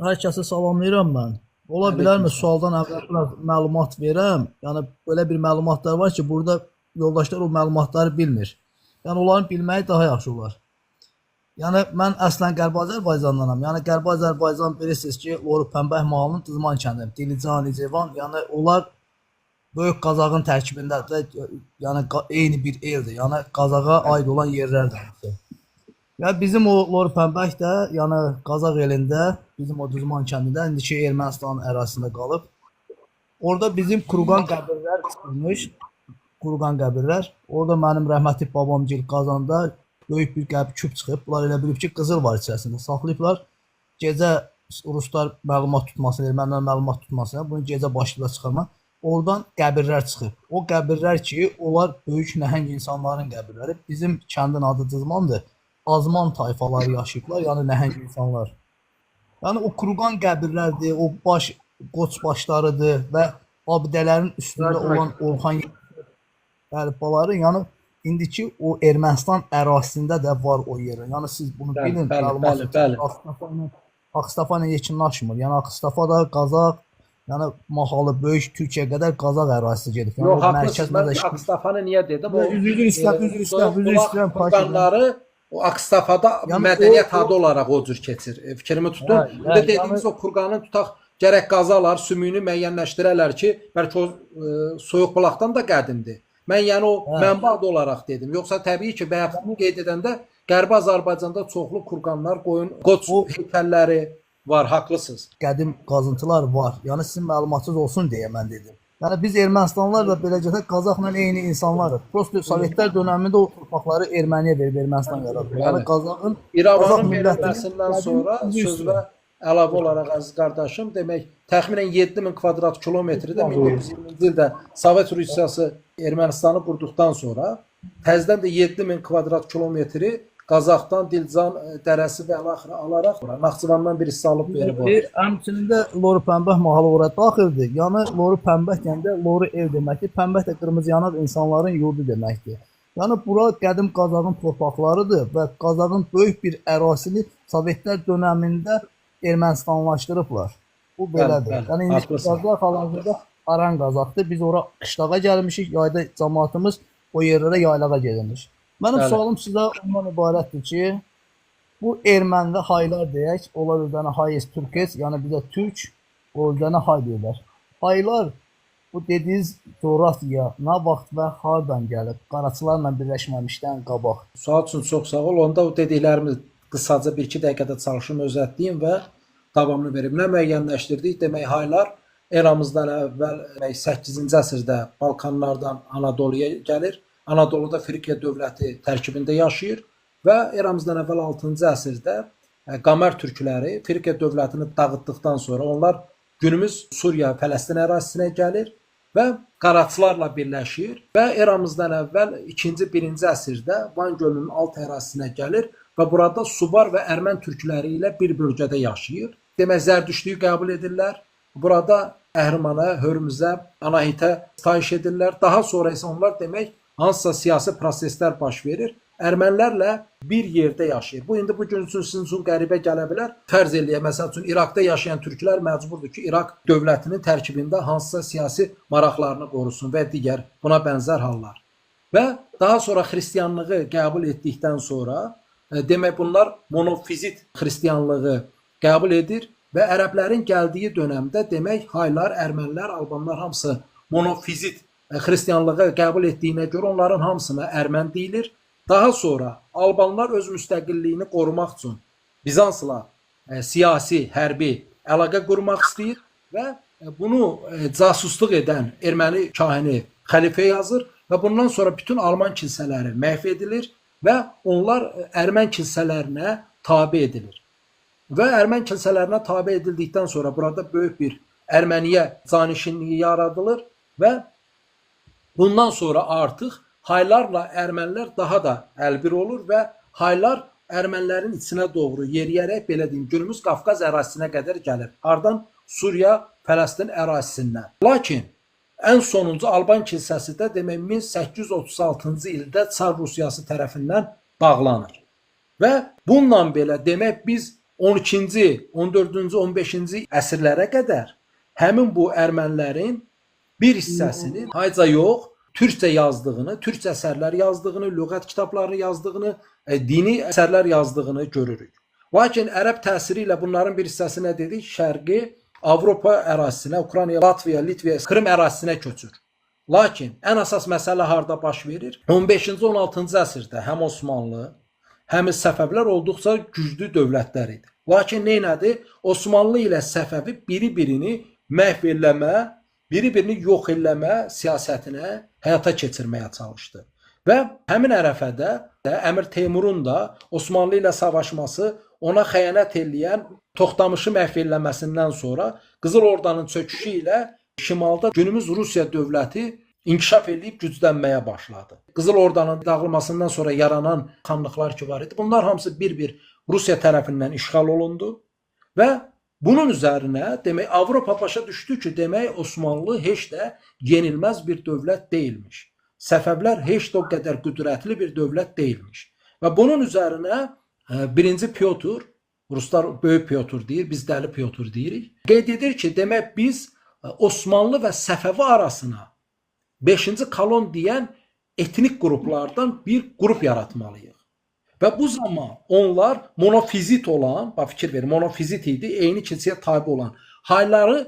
Hər kəsi salamlayıram mən. Ola bilərmi sualdan əvvəl biraz məlumat verəm? Yəni belə bir məlumatlar var ki, burada yoldaşlar o məlumatları bilmir. Yəni onların bilməyi daha yaxşı olar. Yəni mən əslən Qərbi Azərbaycandanam. Yəni Qərbi Azərbaycan bilirsiniz ki, Loru Pənbəh mahalının Dızman kəndində, Dilican, İcevan, yəni onlar Böyük Qazağın tərkibindədir. Yəni eyni bir eldir. Yəni Qazağa aid olan yerlərdir. Yəni bizim o Loru Pənbəh də, yəni Qazaq elində, bizim o Dızman kəndində indiki Ermənistan ərazisində qalıb. Orada bizim Kuruqan qəbirlər çıxmış. Kuruqan qəbirlər. Orada mənim rəhmətli babamgil Qazanda böyük bir qəbir küp çıxıb. Bunlar elə bilib ki, qızıl var içərisində saxlayıblar. Gecə Ruslar məlumat tutmasın, ermənilər məlumat tutmasın, bunu gecə başlayıblar çıxarma. Oradan qəbirlər çıxıb. O qəbirlər ki, onlar böyük nəhəng insanların qəbirləri. Bizim kəndin adı Dızmandır. Azman tayfaları yaşayıblar, yəni nəhəng insanlar. Yəni o Kuruqan qəbirlərdir, o qoç başlarıdır və abidələrin üstündə olan Orxan qəlibbaları, yəni indiki o Ermənistan ərazisində də var o yer. Yəni siz bunu bilin, məlumat Ağstafa ilə yekunlaşmır. Yəni Ağstafa da Qazaq, yəni mahalı böyük Türkiyə qədər Qazaq ərazisi gedir. Yəni yox, haqqlısınız. Mən Ağstafanı niyə dedim? Üzr istəyirəm. Kurqanları o Ağstafada mədəniyyət adı olaraq o cür keçir. Fikrimi tutdum. Bir də dediyiniz o Kurqanın tutaq gərək qazalar, sümüyünü müəyyənləşdirərlər ki, bəlkə o soyuq bulaqdan da qədimdir. Mən yəni o mənbə adı olaraq dedim. Yoxsa təbii ki, bayaq qeyd edəndə Qərbi Azərbaycanda çoxlu kurqanlar, qoç heykəlləri var, haqlısınız. Qədim qazıntılar var. Yəni sizin məlumatınız olsun deyə mən dedim. Yəni biz Ermənistanlarla beləcə Qazaqla eyni insanlarıq. Prosto Sovetlər dövründə o torpaqları Erməniyə verib Ermənistan yaratdı. Yəni Qazaqın İrəvanın verilməsindən sonra sözlə əlavə olaraq əziz qardaşım, demək təxminən 7000 kvadrat kilometrdə 1920-ci ildə Sovet Rusiyası Ermənistanı qurduqdan sonra təzədən də 7000 kvadrat kilometri Qazaxdan Dilcan dərəsi və əlaxırı alaraq Naxçıvandan bir hissə alıb verib. Həmçinin də Loru Pənbəh mahalı ora daxildir. Yəni Loru Pənbəh deyəndə Loru ev deməkdir. Pənbəh də qırmızı yanaq insanların yurdu deməkdir. Yəni bura qədim Qazağın torpaqlarıdır və Qazağın böyük bir ərazisini Sovetlər dövründə Ermənistanlaşdırıblar. Bu belədir. Yəni indi Qazaq hal-hazırda Aran Qazaqdır. Biz ora qışlağa gəlmişik. Yayda cəmaatımız o yerlərə yaylağa gəlmiş. Mənim sualım sizə ondan ibarətdir ki, bu erməni və haylar deyək, onlar özlərinə hayız türkes, yəni bizə türk, o özlərinə hay deyirlər. Haylar bu dediyiniz coğrafiya nə vaxt və hardan gəlib? Qaraçılarla birləşməmişdən qabaq. Sual üçün çox sağ ol. Onda o dediklərimi qısaca 1-2 dəqiqədə çalışım özətləyim və davamını verim. Nə müəyyənləşdirdik? Demək, haylar eramızdan əvvəl 8-ci əsrdə Balkanlardan Anadoluya gəlir. Anadoluda Frikiya dövləti tərkibində yaşayır və eramızdan əvvəl 6-cı əsrdə Qamer türkləri Frikiya dövlətini dağıtdıqdan sonra onlar günümüz Suriya, Fələstin ərazisinə gəlir və Qaraçılarla birləşir və eramızdan əvvəl 2-ci, 1-ci əsrdə Van gölünün alt ərazisinə gəlir və burada Suvar və Ərmən türkləri ilə bir bölgədə yaşayır. Demək, Zərdüştlüyü qəbul edirlər. Burada Əhrimana, Hörmüzə, Anahitə sitayiş edirlər. Daha sonra isə onlar demək hansısa siyasi proseslər baş verir. Ermənilərlə bir yerdə yaşayır. Bu indi bu gün üçün sizin üçün qəribə gələ bilər. Fərz eləyək, məsəl üçün İraqda yaşayan türklər məcburdur ki, İraq dövlətinin tərkibində hansısa siyasi maraqlarını qorusun və digər buna bənzər hallar. Və daha sonra xristianlığı qəbul etdikdən sonra demək bunlar monofizit xristianlığı qəbul edir və ərəblərin gəldiyi dövrdə demək Haylar, Ermənilər, Albanlar hamısı monofizit xristianlığı qəbul etdiyinə görə onların hamısına Ermən deyilir. Daha sonra Albanlar öz müstəqilliyini qorumaq üçün Bizansla siyasi, hərbi əlaqə qurmaq istəyir və bunu casusluq edən erməni kahini xəlifə yazır və bundan sonra bütün Alman kilsələri məhv edilir və onlar Ermən kilsələrinə tabe edilir. Və Ermən kilsələrinə tabe edildikdən sonra burada böyük bir Erməniyə canişinliyi yaradılır və bundan sonra artıq Haylarla Ermənilər daha da əlbir olur və Haylar Ermənilərin içinə doğru yeriyərək belə deyim, günümüz Qafqaz ərazisinə qədər gəlir. Ardından Suriya, Fələstin ərazisindən. Lakin ən sonuncu Alban kilsəsi də demək 1836-cı ildə Çar Rusiyası tərəfindən bağlanır. Və bununla belə demək biz 12-ci, 14-cü, 15-ci əsrlərə qədər həmin bu ermənilərin bir hissəsinin hayca yox, türkcə yazdığını, türkcə əsərlər yazdığını, lüğət kitabları yazdığını, dini əsərlər yazdığını görürük. Lakin ərəb təsiri ilə bunların bir hissəsi nə dedik? Şərqi Avropa ərazisinə, Ukrayna, Latviya, Litviya, Krım ərazisinə köçür. Lakin ən əsas məsələ harda baş verir? 15-ci, 16-cı əsrdə həm Osmanlı, həm Səfəvilər olduqca güclü dövlətlər idi. Lakin neynədi? Osmanlı ilə Səfəvi biri-birini məhv eləmə, biri-birini yox eləmə siyasətinə həyata keçirməyə çalışdı. Və həmin ərəfədə Əmir Teymurun da Osmanlı ilə savaşması, ona xəyanət eləyən Toxtamışı məhv eləməsindən sonra Qızıl Ordanın çöküşü ilə şimalda günümüz Rusiya dövləti inkişaf edib güclənməyə başladı. Qızıl Ordanın dağılmasından sonra yaranan xanlıqlar ki var idi. Bunlar hamısı bir-bir Rusiya tərəfindən işğal olundu və bunun üzərinə demək Avropa başa düşdü ki, demək Osmanlı heç də yenilməz bir dövlət deyilmiş. Səfəvlər heç də o qədər qüdrətli bir dövlət deyilmiş. Və bunun üzərinə 1-ci Pyotr, Ruslar Böyük Pyotr deyir, biz Dəli Pyotr deyirik. Qeyd edir ki, demək biz Osmanlı və Səfəvi arasına 5-ci kolon deyən etnik qruplardan bir qrup yaratmalıyıq. Və bu zaman onlar monofizit olan, bax fikir verin, monofizit idi, eyni kilsəyə tabe olan Hayları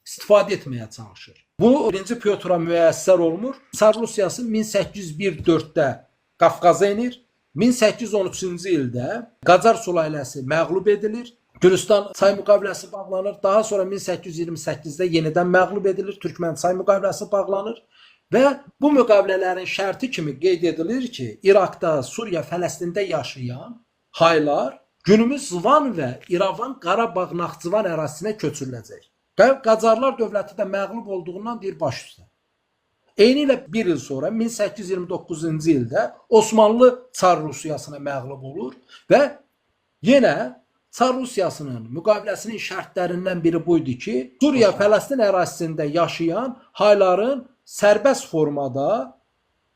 istifadə etməyə çalışır. Bu 1-ci Pyotra müəssər olmur. Çar Rusiyası 1801-4-də Qafqaza enir. 1813-cü ildə Qacar sülaləsi məğlub edilir. Gürcistan çay müqaviləsi bağlanır. Daha sonra 1828-də yenidən məğlub edilir. Türkmən çay müqaviləsi bağlanır. Və bu müqavilələrin şərti kimi qeyd edilir ki, İraqda, Suriya, Fələstində yaşayan Haylar günümüz Van və İrəvan, Qarabağ, Naxçıvan ərazisinə köçürüləcək. Qacarlar dövləti də məğlub olduğundan deyir baş üstə. Eyni ilə bir il sonra 1829-cu ildə Osmanlı Çar Rusiyasına məğlub olur və yenə Çar Rusiyasının müqaviləsinin şərtlərindən biri buydu ki, Suriya, Fələstin ərazisində yaşayan Hayların sərbəst formada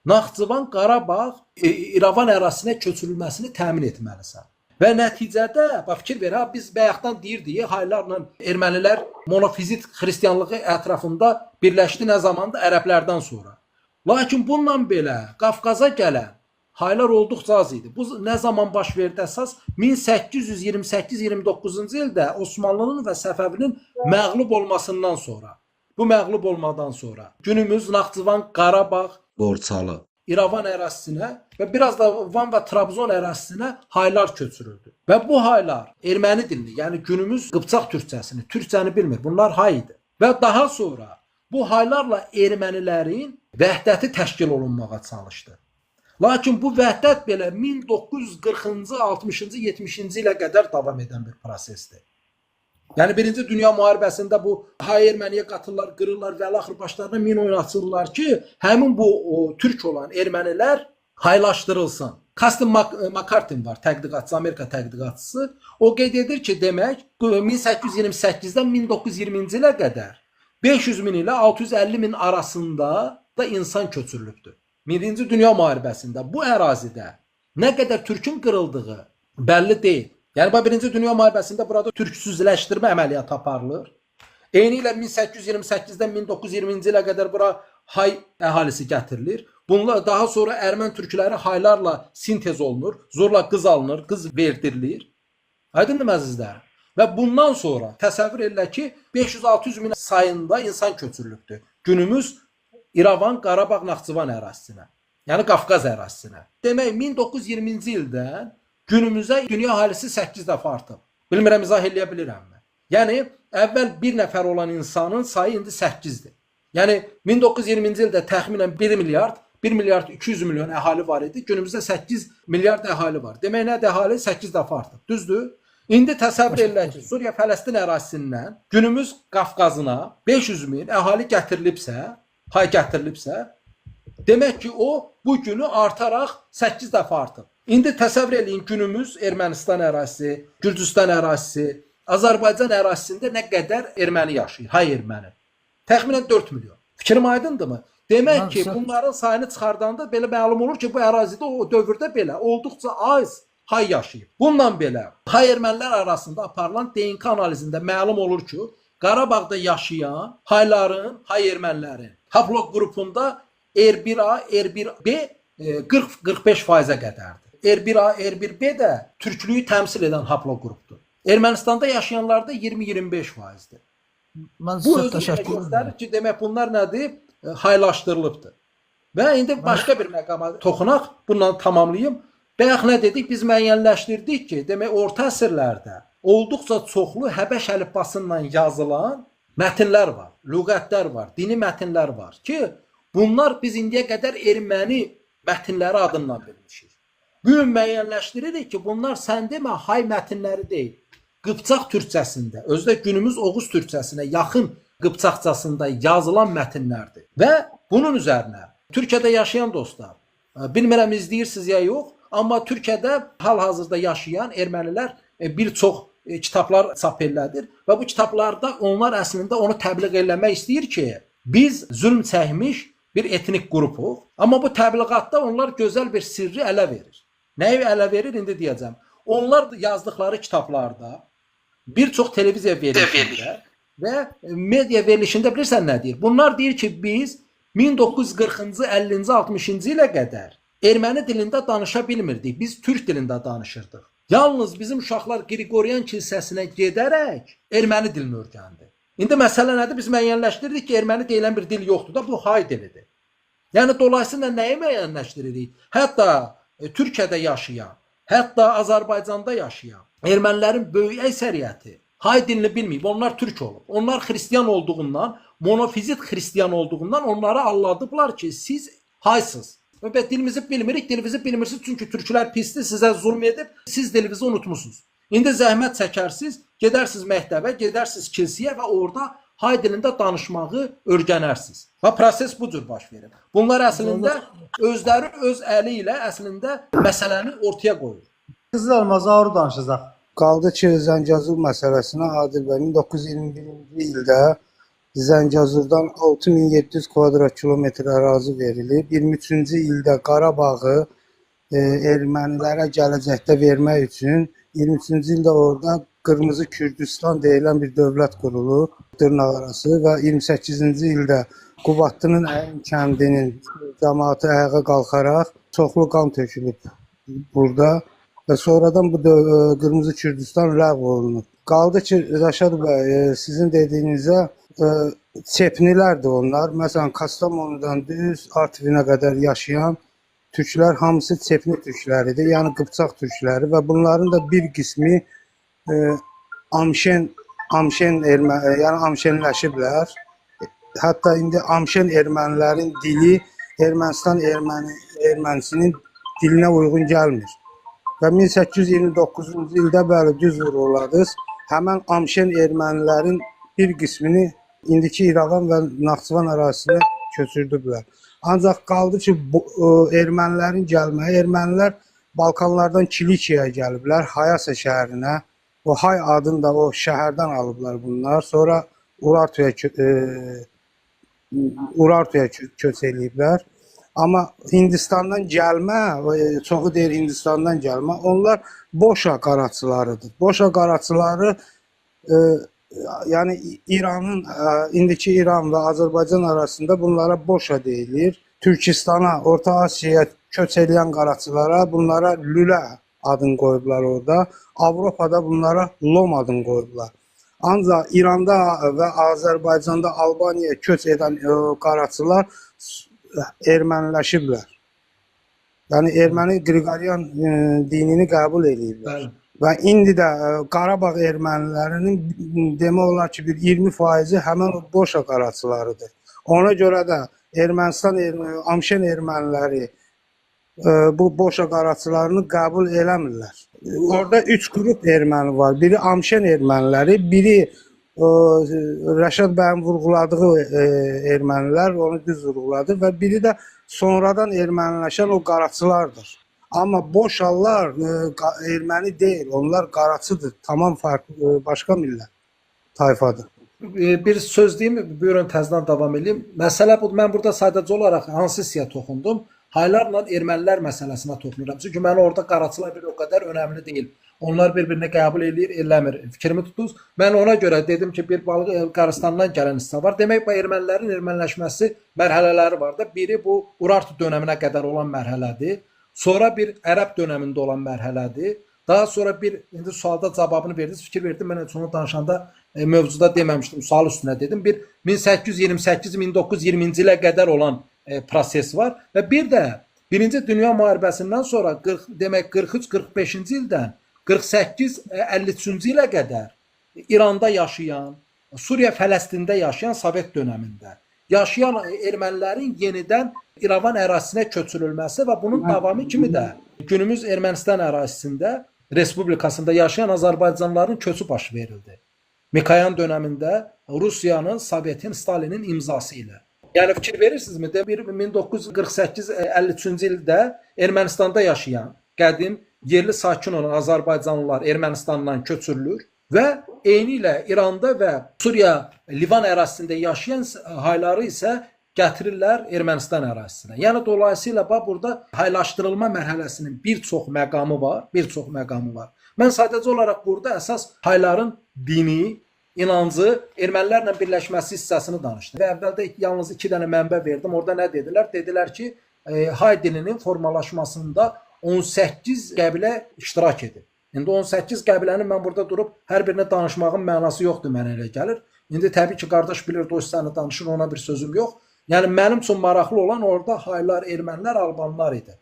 Naxçıvan, Qarabağ, İrəvan ərazisinə köçürülməsini təmin etməlisən. Və nəticədə, bax fikir ver, biz bayaqdan deyirdik, Haylarla ermənilər monofizit xristianlığı ətrafında birləşdi nə zamanda ərəblərdən sonra. Lakin bununla belə Qafqaza gələn Haylar olduqca az idi. Bu nə zaman baş verdi əsas? 1828-29-cu ildə Osmanlının və Səfəvinin məğlub olmasından sonra. Bu məğlub olmadan sonra günümüz Naxçıvan, Qarabağ, Borçalı, İrəvan ərazisinə və biraz da Van və Trabzon ərazisinə Haylar köçürüldü. Və bu Haylar erməni dilini, yəni günümüz Qıpçaq türkçəsini, türkçəni bilmir. Bunlar hay idi. Və daha sonra bu Haylarla ermənilərin vəhdəti təşkil olunmağa çalışdı. Lakin bu vəhdət belə 1940-cı, 60-cı, 70-ci ilə qədər davam edən bir prosesdir. Yəni 1-ci Dünya müharibəsində bu hay erməniyə qatırlar, qırırlar və axır başlarına min oynatırlar ki, həmin bu türk olan ermənilər haylaşdırılsın. Kastin Makartin var, tədqiqatçı, Amerika tədqiqatçısı. O qeyd edir ki, demək 1828-dən 1920-ci ilə qədər 500 min ilə 650 min arasında da insan köçürülübdür. 1-ci Dünya müharibəsində bu ərazidə nə qədər türkün qırıldığı bəlli deyil. Yəni 1-ci Dünya müharibəsində burada türksüzləşdirmə əməliyyatı aparılır. Eyni ilə 1828-dən 1920-ci ilə qədər bura hay əhalisi gətirilir. Bunlar daha sonra ermən türkləri haylarla sintez olunur, zorla qız alınır, qız verdirilir. Aydındır əzizlər. Və bundan sonra təsəvvür elə ki, 500-600 min sayında insan köçürülübdür. Günümüz İrəvan, Qarabağ, Naxçıvan ərazisinə. Yəni Qafqaz ərazisinə. Demək 1920-ci ildən günümüzə dünya əhalisi 8 dəfə artıb. Bilmirəm izah eləyə bilirəmmi? Yəni əvvəl 1 nəfər olan insanın sayı indi 8-dir. Yəni 1920-ci ildə təxminən 1 milyard 200 milyon əhali var idi. Günümüzdə 8 milyard əhali var. Demək nədir? Əhali 8 dəfə artıb. Düzdür? İndi təsəvvür elə ki, Suriya-Fələstin ərazisindən günümüz Qafqazına 500 min əhali gətirilibsə, demək ki, o bu günü artaraq 8 dəfə artıb. İndi təsəvvür eləyin, günümüz Ermənistan ərazisi, Gürcüstan ərazisi, Azərbaycan ərazisində nə qədər erməni yaşayır? Hay erməni. Təxminən 4 milyon. Fikrim aydındırmı? Demək ki, bunların sayını çıxardanda belə məlum olur ki, bu ərazidə o dövrdə belə olduqca az hay yaşayıb. Bundan belə hay ermənilər arasında aparılan DNK analizində məlum olur ki, Qarabağda yaşayan hayların, hay ermənilərin haplogrupunda R1A, R1B 40-45%-ə qədərdir. R1A, R1B də türklüyü təmsil edən haplogrupdur. Ermənistanda yaşayanlarda 20-25%-dir. Bu özü göstərir ki, demək bunlar nədir? Haylaşdırılıbdır. Və indi başqa bir məqama toxunaq, bununla tamamlayım. Bayaq nə dedik? Biz müəyyənləşdirdik ki, demək orta əsrlərdə olduqca çoxlu Həbəş əlifbasından yazılan mətnlər var, lüğətlər var, dini mətnlər var ki, bunlar biz indiyə qədər erməni mətnləri adından bilmişik. Bu gün müəyyənləşdiririk ki, bunlar sən demə hay mətnləri deyil. Qıpçaq türkçəsində, özdə günümüz Oğuz türkçəsinə yaxın Qıpçaqcasında yazılan mətnlərdir. Və bunun üzərinə Türkiyədə yaşayan dostlar, bilmirəm izləyirsiniz ya yox, amma Türkiyədə hal-hazırda yaşayan ermənilər bir çox kitablar çap elədir və bu kitablarda onlar əslində onu təbliğ eləmək istəyir ki, biz zülm çəkmiş bir etnik qrupuq, amma bu təbliğatda onlar gözəl bir sirri ələ verir. Nəyi ələ verir indi deyəcəm. Onlar yazdıkları kitablarda bir çox televiziya verilişində və media verilişində bilirsən nə deyir? Bunlar deyir ki, biz 1940-cı, 50-ci, 60-cı ilə qədər erməni dilində danışa bilmirdik. Biz türk dilində danışırdıq. Yalnız bizim uşaqlar Qriqoryan kilsəsinə gedərək erməni dilini öyrəndi. İndi məsələ nədir? Biz müəyyənləşdirdik ki, erməni deyilən bir dil yoxdur da, bu hay dilidir. Yəni dolayısıyla nəyi müəyyənləşdiririk? Hətta Türkiyədə yaşayan, hətta Azərbaycanda yaşayan ermənilərin böyük əksəriyyəti hay dilini bilməyib. Onlar türk olub. Onlar xristian olduğundan, monofizit xristian olduğundan onları anladıblar ki, siz haysınız. Və dilimizi bilmirik, dilimizi bilmirsiniz çünki türklər pisdir, sizə zulm edib, siz dilinizi unutmusunuz. İndi zəhmət çəkərsiniz, gedərsiniz məktəbə, gedərsiniz kilsəyə və orada hay dilində danışmağı öyrənərsiniz. Və proses bu cür baş verir. Bunlar əslində özləri öz əli ilə əslində məsələni ortaya qoyur. Qızıl Almaz ağır danışacaq. Qaldı ki, Zəngəzur məsələsinə Adil bəy 1921-ci ildə Zəngəzurdan 6700 kvadrat kilometr ərazi verilib. 23-cü ildə Qarabağı ermənilərə gələcəkdə vermək üçün 23-cü ildə orada Qırmızı Kürdistan deyilən bir dövlət qurulur, dırnaqarası və 28-ci ildə Qubadlının Əyin kəndinin cəmaatı ayağa qalxaraq çoxlu qan tökülüb burada. Və sonradan bu Qırmızı Kürdistan ləğv olunub. Qaldı ki, Rəşad bəy, sizin dediyinizə çepnilərdir onlar. Məsələn, Kastamonudan düz Artvinə qədər yaşayan türklər hamısı çepni türkləridir, yəni Qıpçaq türkləri və bunların da bir qismi amşenləşiblər. Hətta indi amşen ermənilərin dili Ermənistan ermənisinin dilinə uyğun gəlmir. Və 1829-cu ildə bəli düz vururladınız. Həmən amşen ermənilərin bir qismini indiki İrəvan və Naxçıvan ərazisinə köçürdüblər. Ancaq qaldı ki, ermənilərin gəlməyi, ermənilər Balkanlardan Kilikiyaya gəliblər, Hayasa şəhərinə. O Hay adını da o şəhərdən alıblar bunlar. Sonra Urartuya köç eləyiblər. Amma Hindistandan gəlmə, çoxu deyir Hindistandan gəlmə, onlar Boşa qaraçılarıdır. Boşa qaraçıları, yəni İranın, indiki İran və Azərbaycan arasında bunlara Boşa deyilir. Türkistana, Orta Asiyaya köç edən qaraçılara bunlara Lülə adını qoyublar orada. Avropada bunlara Lom adını qoyublar. Ancaq İranda və Azərbaycanda Albaniyaya köç edən qaraçılar erməniləşiblər. Yəni erməni Qriqoryan dinini qəbul ediblər. Bəli. Və indi də Qarabağ ermənilərinin demək olar ki, bir 20% həmin o Boşa qaraçılarıdır. Ona görə də Ermənistan, Amşen erməniləri bu Boşa qaraçılarını qəbul eləmirlər. Orada 3 qrup erməni var. Biri Amşen erməniləri, biri Rəşad bəyin vurğuladığı ermənilər, onu düz vurğuladı və biri də sonradan erməniləşən o qaraçılardır. Amma Boşallar erməni deyil, onlar qaraçıdır. Tamam farklı, başqa millət tayfadır. Bir söz deyim, buyurun təzədən davam edeyim. Məsələ budur. Mən burada sadəcə olaraq hansı hissəyə toxundum? Haylarla ermənilər məsələsinə toxunuram. Çünki mənə orada qaraçılar bir o qədər önəmli deyil. Onlar bir-birini qəbul edir, eləmir. Fikrimi tutdunuz. Mən ona görə dedim ki, bir balıq Qarastandan gələn hissə var. Demək, bu ermənilərin erməniləşməsi mərhələləri var da. Biri bu Urartu dönəminə qədər olan mərhələdir. Sonra bir Ərəb dönəmində olan mərhələdir. Daha sonra bir, indi sualda cavabını verdiniz, fikir verdim. Mən sonra danışanda mövzuda deməmişdim, sual üstünə dedim. Bir 1828-1920-ci ilə qədər olan proses var və bir də Birinci Dünya müharibəsindən sonra demək 43-45-ci ildən 48-53-cü ilə qədər İranda yaşayan, Suriya, Fələstində yaşayan Sovet dönəmində yaşayan ermənilərin yenidən İrəvan ərazisinə köçürülməsi və bunun davamı kimi də günümüz Ermənistan ərazisində Respublikasında yaşayan Azərbaycanlıların köçü baş verildi. Mikoyan dönəmində Rusiyanın, Sovetin, Stalinin imzası ilə. Yəni fikir verirsinizmi? 1948-53-cü ildə Ermənistanda yaşayan qədim yerli sakin olan Azərbaycanlılar Ermənistandan köçürülür və eyni ilə İranda və Suriya, Livan ərazisində yaşayan hayları isə gətirirlər Ermənistan ərazisinə. Yəni dolayısıyla burada haylaşdırılma mərhələsinin bir çox məqamı var, Mən sadəcə olaraq burada əsas hayların dini, inancı, ermənilərlə birləşməsi hissəsini danışdım. Və əvvəldə yalnız 2 dənə mənbə verdim. Orada nə dedilər? Dedilər ki, hay dininin formalaşmasında 18 qəbilə iştirak edib. İndi 18 qəbilənin mən burada durub hər birini danışmağın mənası yoxdur, mənə elə gəlir. İndi təbii ki, qardaş bilir, dost səni danışır, ona bir sözüm yox. Yəni mənim üçün maraqlı olan orada haylar, ermənilər, albanlar idi.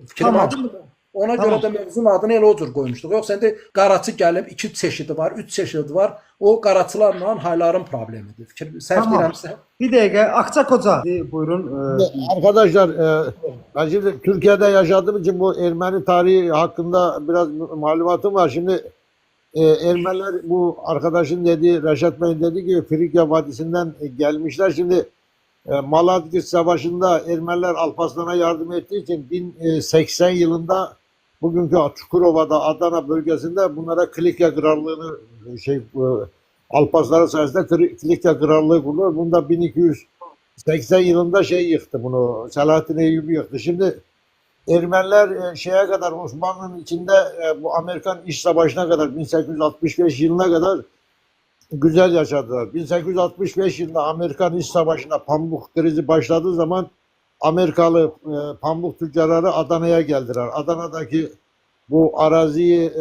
Fikrim aydınmı? Ona görə də mövzunun adını elə o cür qoymuşduq. Yoxsa indi qaraçı gəlib 2 çeşidi var, 3 çeşidi var. O qaraçılarla hayların problemidir. Səhv deyirəmsə. Bir dəqiqə, Akçakoca. Buyurun. Arkadaşlar, ben şimdi Türkiye'de yaşadığım için bu Ermeni tarihi hakkında biraz malumatım var. Şimdi Ermeniler, bu arkadaşın dediği, Reşat Bey'in dediği gibi Frikya Vadisi'nden gelmişler. Şimdi Malazgirt Savaşı'nda Ermeniler Alparslan'a yardım ettiği için 1080 yılında bugünkü Çukurova'da, Adana bölgesinde bunlara Kilikya Krallığı'nı Alparslan'ın sayesinde Kilikya Krallığı kurulur. Bunda 1280 yılında yıktı bunu. Selahattin Eyyubi yıktı. Şimdi Ermeniler şeye kadar, Osmanlı'nın içinde bu Amerikan İç Savaşı'na kadar 1865 yılına kadar güzel yaşadılar. 1865 yılında Amerikan İç Savaşı'nda pamuk krizi başladığı zaman Amerikalı pamuk tüccarları Adana'ya geldiler. Adana'daki bu araziyi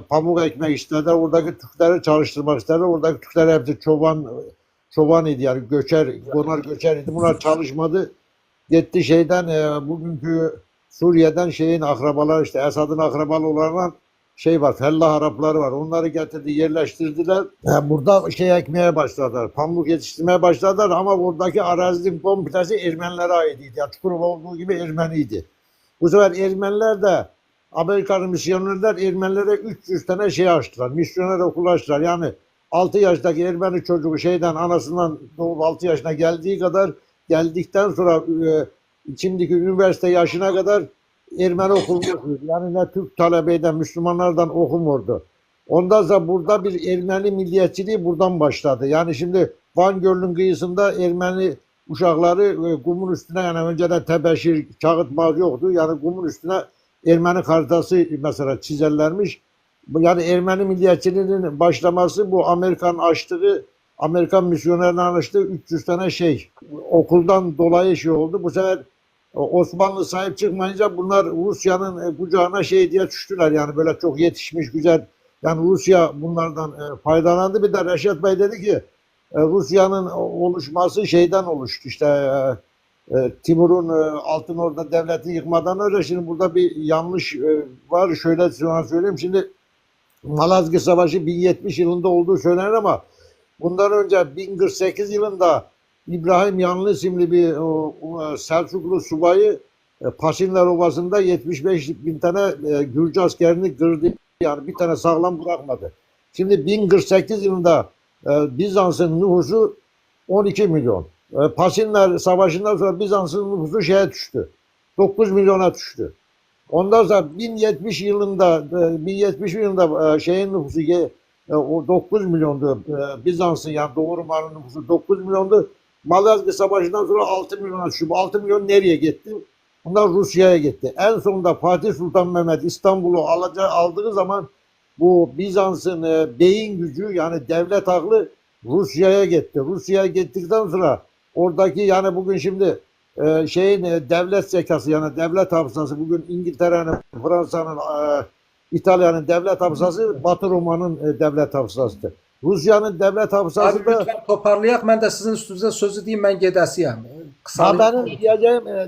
pamuk ekmek istediler. Oradaki Türkleri çalıştırmak istediler. Oradaki Türkler hepsi çoban idi, yani göçer, konar göçer idi. Bunlar çalışmadı. Gitti bugünkü Suriye'den akrabaları, işte Esad'ın akrabalı olanlar var, fellah Arapları var. Onları getirdi, yerleştirdiler. Burada ekmeye başladılar. Pamuk yetiştirmeye başladılar ama buradaki arazinin komplesi Ermenilere aitiydi. Yani Çukurova olduğu gibi Ermeniydi. Bu sefer Ermeniler de, Amerikalı misyonerler Ermenilere 300 tane açtılar. Misyoner okulu açtılar. Yani 6 yaştaki Ermeni çocuğu anasından doğup 6 yaşına geldikten sonra şimdiki üniversite yaşına kadar Ermeni okulu, yani ne Türk talebeyden, Müslümanlardan okumuyordu. Ondan sonra burada bir Ermeni milliyetçiliği buradan başladı. Yani şimdi Van Gölü'nün kıyısında Ermeni uşakları kumun üstüne, yani önceden tebeşir, kağıt yoktu. Yani kumun üstüne Ermeni haritası mesela çizerlermiş. Yani Ermeni milliyetçiliğinin başlaması bu Amerikan misyonerlerinin açtığı 300 tane okuldan dolayı oldu. Bu sefer Osmanlı sahip çıkmayınca bunlar Rusya'nın kucağına şey diye düştüler. Yani böyle çok yetişmiş güzel. Yani Rusya bunlardan faydalandı. Bir de Reşat Bey dedi ki Rusya'nın oluşması şeyden oluştu. İşte Timur'un Altınorda devleti yıkmadan önce şimdi burada bir yanlış var. Şöyle sana söyleyeyim. Şimdi Malazgirt Savaşı 1070 yılında olduğu söylenir ama bundan önce 1048 yılında İbrahim Yanlı isimli bir Selçuklu subayı Paşinler Ovası'nda 75 bin tane Gürcü askerini kırdı. Yani bir tane sağlam bırakmadı. Şimdi 1048 yılında Bizans'ın nüfusu 12 milyon. Paşinler Savaşı'ndan sonra Bizans'ın nüfusu şeye düştü. 9 milyona düştü. Ondan sonra 1070 yılında şeyin nüfusu o 9 milyondu. Bizans'ın yani Doğu Ruma'nın nüfusu 9 milyondu. Malazgirt Savaşı'ndan sonra 6 milyona düştü. Bu 6 milyon nereye gitti? Bunlar Rusya'ya gitti. En sonunda Fatih Sultan Mehmet İstanbul'u aldığı zaman bu Bizans'ın beyin gücü yani devlet aklı Rusya'ya gitti. Rusya'ya gittikten sonra oradaki yani bugün şimdi devlet zekası yani devlet hafızası bugün İngiltere'nin, Fransa'nın, İtalya'nın devlet hafızası Batı Roma'nın devlet hafızasıdır. Rusya'nın devlet hafızası Abi da lütfen toparlayak. Ben de sizin üstünüze sözü diyeyim, ben gedəsiyəm. benim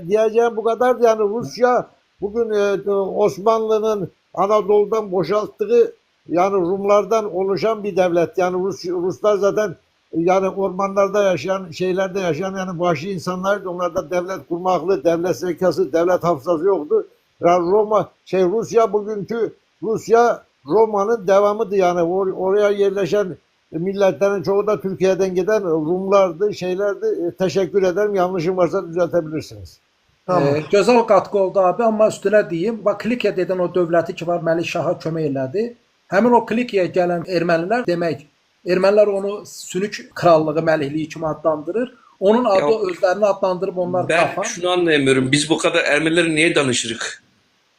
diyeceğim bu kadardı. Yani Rusya bugün Osmanlı'nın Anadolu'dan boşalttığı yani Rumlardan oluşan bir devlet. Yani Ruslar zaten yani ormanlarda yaşayan, şeylerde yaşayan yani vahşi insanlardı. Onlarda devlet kurmaklı, devlet zekası, devlet hafızası yoktu. Yani Rusya Roma'nın devamıdır yani oraya yerleşen milletlerin çoğu da Türkiye'den giden Rumlardı, şeylerdi. Teşekkür ederim. Yanlışım varsa düzeltebilirsiniz. Tamam. Gözəl qatqı oldu abi, amma üstünə deyim, bax Klikya dedən o dövləti ki var, Məlik Şaha kömək elədi. Həmin o Klikyaya gələn ermənilər demək, ermənilər onu Sünük krallığı, məlikliyi kimi adlandırır. Onun adı özlərini adlandırıb onlar Ben kafan. şunu anlayamıyorum. Biz bu kadar Ermenileri niye danışırık?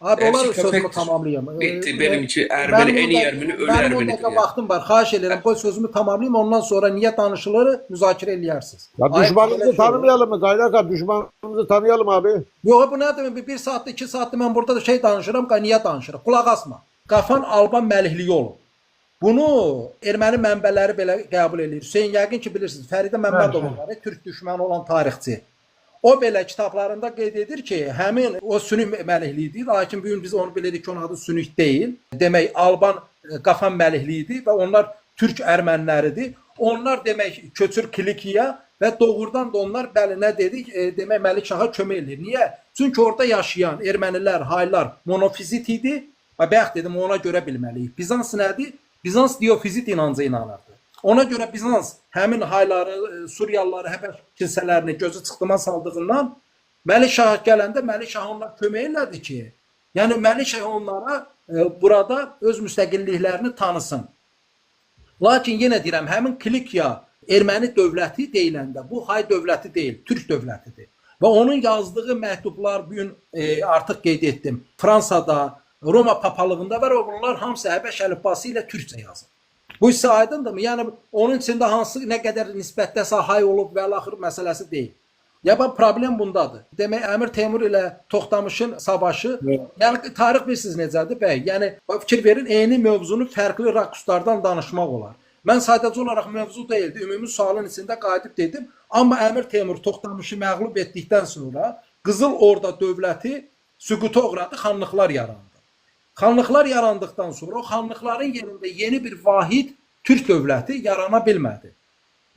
Abi Hepsi onlar sözümü köpektir. tamamlayayım. Bitti benim için Ermeni en iyi Ermeni ölü Benim Ermenidir. o vaxtım var. Xahiş edirəm, qoy sözümü tamamlayayım. Ondan sonra niyə danışılır müzakirə eləyərsiniz. Ya düşmanımızı tanımayalım mı Gayraka? Düşmanımızı tanıyalım abi. Yox, bu nə demək? Bir saatdır, 2 saatdır mən burada da şey danışıram, niyə danışırıq? Qulaq asma. Qafan Alban məlikliyi olub. Bunu erməni mənbələri belə qəbul edir. Hüseyn yəqin ki bilirsiniz, Fəridə Məmmədov var, türk düşməni olan tarixçi. O belə kitablarında qeyd edir ki, həmin o Sünük məlikliyidir, lakin bu gün biz onu bilirik ki, onun adı Sünük deyil. Demək, Alban Qafan məlikliyidir və onlar türk erməniləridir. Onlar demək köçür Kilikiya və doğrudan da onlar bəli nə dedik, demək Məlik Şaha kömək edir. Niyə? Çünki orada yaşayan ermənilər, haylar monofizit idi. Və bayaq dedim, ona görə bilməliyik. Bizans nədir? Bizans diofizit inancı inanırdı. Ona görə Bizans həmin hayları, Suriyalıları, Həbəş kilsələrini gözü çıxdıma saldığından Məlik Şah gələndə Məlik Şah onlara kömək elədi ki, yəni Məlik Şah onlara burada öz müstəqilliklərini tanısın. Lakin yenə deyirəm, həmin Klikya erməni dövləti deyiləndə bu hay dövləti deyil, türk dövlətidir. Və onun yazdığı məktublar bu gün artıq qeyd etdim. Fransada, Roma papalığında var, bunlar hamısı Həbəş əlifbası ilə türkcə yazılır. Bu hissə aydındırmı? Yəni onun içində hansı nə qədər nisbətdə sahay olub və axır məsələsi deyil. Ya bax problem bundadır. Demək Əmir Teymur ilə Toxtamışın savaşı, yəni tarix bilirsiniz necədir bəy? Yəni fikir verin, eyni mövzunu fərqli rakurslardan danışmaq olar. Mən sadəcə olaraq mövzu deyildi, ümumi sualın içində qayıdıb dedim. Amma Əmir Teymur Toxtamışı məğlub etdikdən sonra Qızıl Orda dövləti süquta uğradı, xanlıqlar yarandı. Xanlıqlar yarandıqdan sonra o xanlıqların yerində yeni bir vahid türk dövləti yarana bilmədi.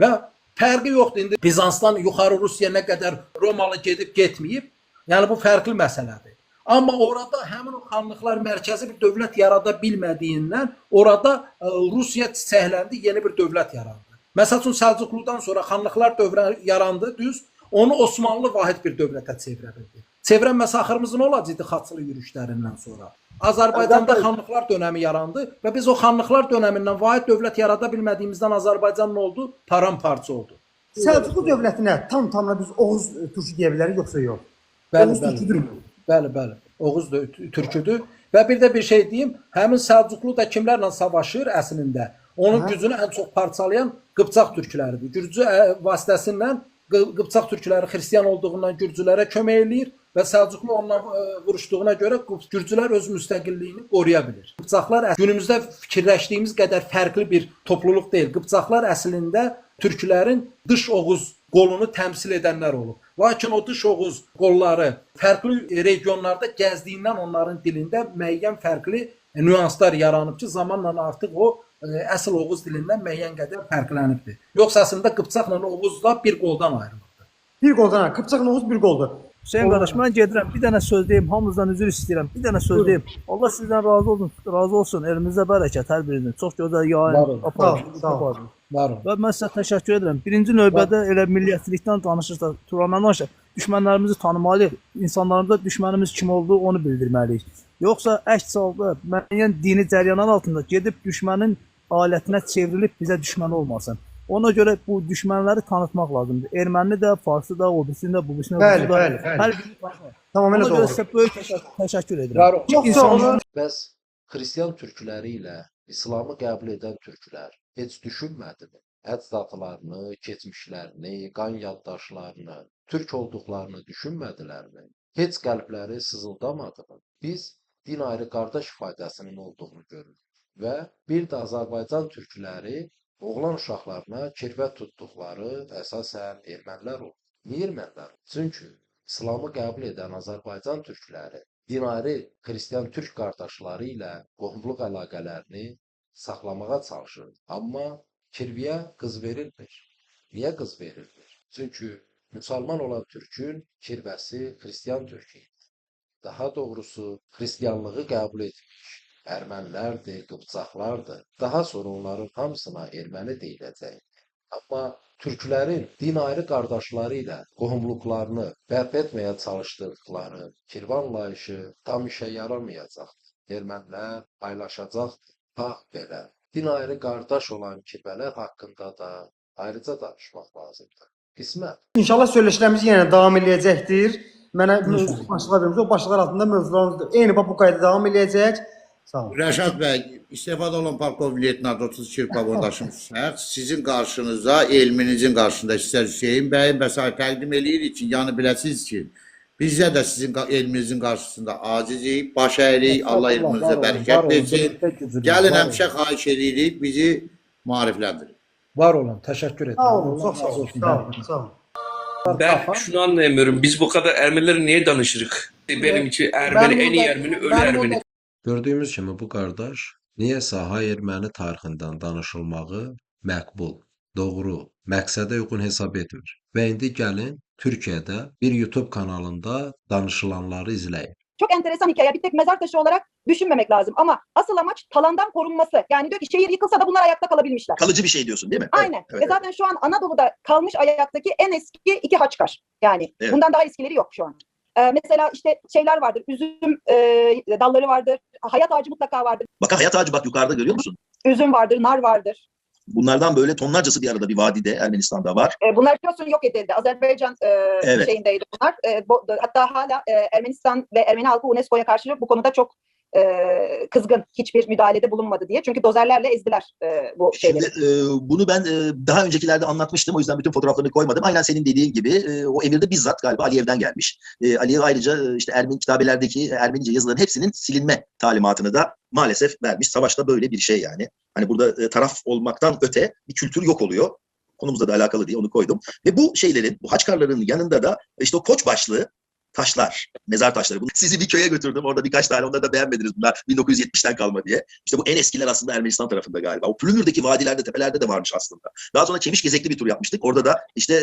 Və fərqi yoxdur indi Bizansdan yuxarı Rusiya nə qədər Romalı gedib getməyib. Yəni bu fərqli məsələdir. Amma orada həmin o xanlıqlar mərkəzi bir dövlət yarada bilmədiyindən orada Rusiya çiçəkləndi, yeni bir dövlət yarandı. Məsəl üçün Səlcuqludan sonra xanlıqlar dövrü yarandı, düz. Onu Osmanlı vahid bir dövlətə çevirə bildi. Çevirən məsaxırımız nə olacaqdı xaçılı yürüşlərindən sonra? Azərbaycanda xanlıqlar dönəmi yarandı və biz o xanlıqlar dönəmindən vahid dövlət yarada bilmədiyimizdən Azərbaycan nə oldu? Paramparça oldu. Səlcuqlu dövlətinə tam-tamına biz Oğuz türkü deyə bilərik, yoxsa yox? Bəli, bəli. Oğuz türküdür. Və bir də bir şey deyim, həmin Səlcuqlu da kimlərlə savaşır əslində? Onun gücünü ən çox parçalayan Qıpçaq türkləridir. Gürcü vasitəsilə Qıpçaq türkləri xristian olduğundan gürcülərə kömək eləyir. və Səlcuqlu onunla vuruşduğuna görə Gürcülər öz müstəqilliyini qoruya bilir. Qıpçaqlar günümüzdə fikirləşdiyimiz qədər fərqli bir topluluq deyil. Qıpçaqlar əslində türklərin dış Oğuz qolunu təmsil edənlər olub. Lakin o dış Oğuz qolları fərqli regionlarda gəzdiyindən onların dilində müəyyən fərqli nüanslar yaranıb ki, zamanla artıq o əsl Oğuz dilindən müəyyən qədər fərqlənibdir. Yoxsa əslində Qıpçaqla Oğuz da bir qoldan ayrılıbdır. Bir qoldan, Qıpçaqla Oğuz bir qoldur. Hüseyin qardaş, mən gedirəm. Bir dənə söz deyim. Hamınızdan üzr istəyirəm. Bir dənə söz deyim. Allah sizdən razı olsun. Elimizdə bərəkət hər birinizin. Çox gözəl yayın aparın. Və mən sizə təşəkkür edirəm. Birinci növbədə elə milliyyətçilikdən danışırsa, Turanlar düşmənlərimizi tanımalıyıq. İnsanlarımıza düşmənimiz kim olduğu onu bildirməliyik. Yoxsa əks halda müəyyən dini cəryanlar altında gedib düşmənin alətinə çevrilib bizə düşmən olmasın. Ona görə bu düşmənləri tanıtmaq lazımdır. Erməni də, Farsı da, o birisini də, bu birisini də, hər birini tanıtmaq. Tamamilə Ona görə doğru. sizə böyük təşəkkür edirəm. Çox sağ olun. Bəs xristian türkləri ilə İslamı qəbul edən türklər heç düşünmədimi? Əcdadlarını, keçmişlərini, qan yaddaşlarını, türk olduqlarını düşünmədilərmi? Heç qəlbləri sızıldamadımı? Biz din ayrı qardaş ifadəsinin olduğunu görürük və bir də Azərbaycan türkləri oğlan uşaqlarına kirvə tutduqları əsasən ermənilər olur. Niyə ermənilər? Çünki İslamı qəbul edən Azərbaycan türkləri dinari xristian türk qardaşları ilə qohumluq əlaqələrini saxlamağa çalışır. Amma kirviyə qız verilmir. Niyə qız verilmir? Çünki müsəlman olan türkün kirvəsi xristian türk idi. Daha doğrusu xristianlığı qəbul etmiş ermənilərdir, qıpçaqlardır. Daha sonra onların hamısına erməni deyiləcək. Amma türklərin din ayrı qardaşları ilə qohumluqlarını bərpa etməyə çalışdıqları kirvan layışı tam işə yaramayacaqdır. Ermənilər paylaşacaqdır. Bax belə. Din ayrı qardaş olan kirvələr haqqında da ayrıca danışmaq lazımdır. Qismət. İnşallah söyləşilərimiz yenə davam edəcəkdir. Mənə başlıqlar vermiş, o başlıqlar altında mövzularımız eyni bu qayda davam edəcək. Sağ olun. Rəşad bəy, istifada olan polkovnik leytenant 32 qabodaşım şəxs sizin qarşınıza, elminizin qarşısında sizə Hüseyin bəyin vəsait təqdim eləyirik ki, yəni biləsiniz ki, bizə də sizin elminizin qarşısında acizik, baş əyirik, Allah elminizə bərəkət versin. Gəlin həmişə xahiş edirik, bizi marifləndirin. Var olun, təşəkkür edirəm. Sağ olun, çox sağ olun. Sağ olun, sağ olun. Ben şunu anlayamıyorum. Biz bu kadar Ermenileri niye danışırık? Benim için Ermeni en iyi Ermeni, ölü Ermeni. Gördüyümüz kimi bu qardaş niyəsə hay erməni tarixindən danışılmağı məqbul, doğru, məqsədə uyğun hesab etmir. Və indi gəlin Türkiyədə bir YouTube kanalında danışılanları izləyin. Çok enteresan hikaye. Bir tek mezar taşı olarak düşünmemek lazım. Ama asıl amaç talandan korunması. Yani diyor ki şehir yıkılsa da bunlar ayakta kalabilmişler. Kalıcı bir şey diyorsun değil mi? Aynen. Evet, Ve zaten şu an Anadolu'da kalmış ayaktaki en eski iki Haçkar. Yani Evet. bundan daha eskileri yok şu an. Mesela işte şeyler vardır. Üzüm dalları vardır. Hayat ağacı mutlaka vardır. Bakın hayat ağacı bak yukarıda görüyor musun? Üzüm vardır, nar vardır. Bunlardan böyle tonlarcası bir arada bir vadide Ermenistan'da var. Bunlar biliyorsun yok edildi. Azerbaycan Evet. şeyindeydi bunlar. Hatta hala Ermenistan ve Ermeni halkı UNESCO'ya karşı bu konuda çok kızgın. Hiçbir müdahalede bulunmadı diye. Çünkü dozerlerle ezdiler bu şeyleri. Şimdi bunu ben daha öncekilerde anlatmıştım. O yüzden bütün fotoğraflarını koymadım. Aynen senin dediğin gibi o emir de bizzat galiba Aliyev'den gelmiş. Aliyev ayrıca işte Ermeni kitabelerdeki Ermenice yazıların hepsinin silinme talimatını da maalesef vermiş. Savaşta böyle bir şey yani. Hani burada taraf olmaktan öte bir kültür yok oluyor. Konumuzla da alakalı diye onu koydum. Ve bu şeylerin, bu Haçkarların yanında da işte o koç başlı taşlar, mezar taşları. Sizi bir köye götürdüm. Orada birkaç tane, onları da beğenmediniz. Bunlar 1970'ten kalma diye. İşte bu en eskiler aslında Ermenistan tarafında galiba. O Plümür'deki vadilerde, tepelerde de varmış aslında. Daha sonra Çemiş Gezekli bir tur yapmıştık. Orada da işte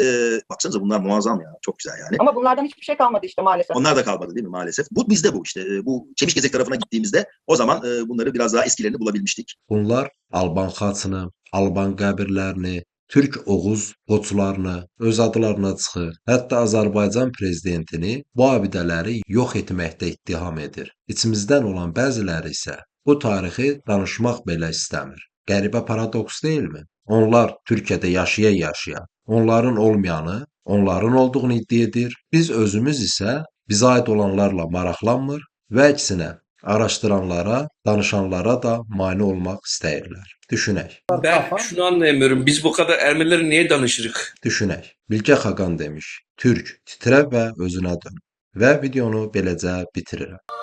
baksanıza bunlar muazzam ya. Çok güzel yani. Ama bunlardan hiçbir şey kalmadı işte maalesef. Onlar da kalmadı değil mi maalesef. Bu bizde bu işte. Bu Çemiş Gezek tarafına gittiğimizde o zaman bunları biraz daha eskilerini bulabilmiştik. Bunlar Alban xaçını, Alban qəbirlərini, Türk Oğuz qoçlarını öz adlarına çıxır. Hətta Azərbaycan prezidentini bu abidələri yox etməkdə ittiham edir. İçimizdən olan bəziləri isə bu tarixi danışmaq belə istəmir. Qəribə paradoks deyilmi? Onlar Türkiyədə yaşaya-yaşaya, onların olmayanı, onların olduğunu iddia edir. Biz özümüz isə bizə aid olanlarla maraqlanmır və əksinə araştıranlara, danışanlara da mane olmaq istəyirlər. Düşünək. Ben şunu anlayamıyorum. Biz bu kadar Ermenileri niye danışırık? Düşünək. Bilgə Xaqan demiş: "Türk, titrə və özünə dön." və videonu beləcə bitirirəm.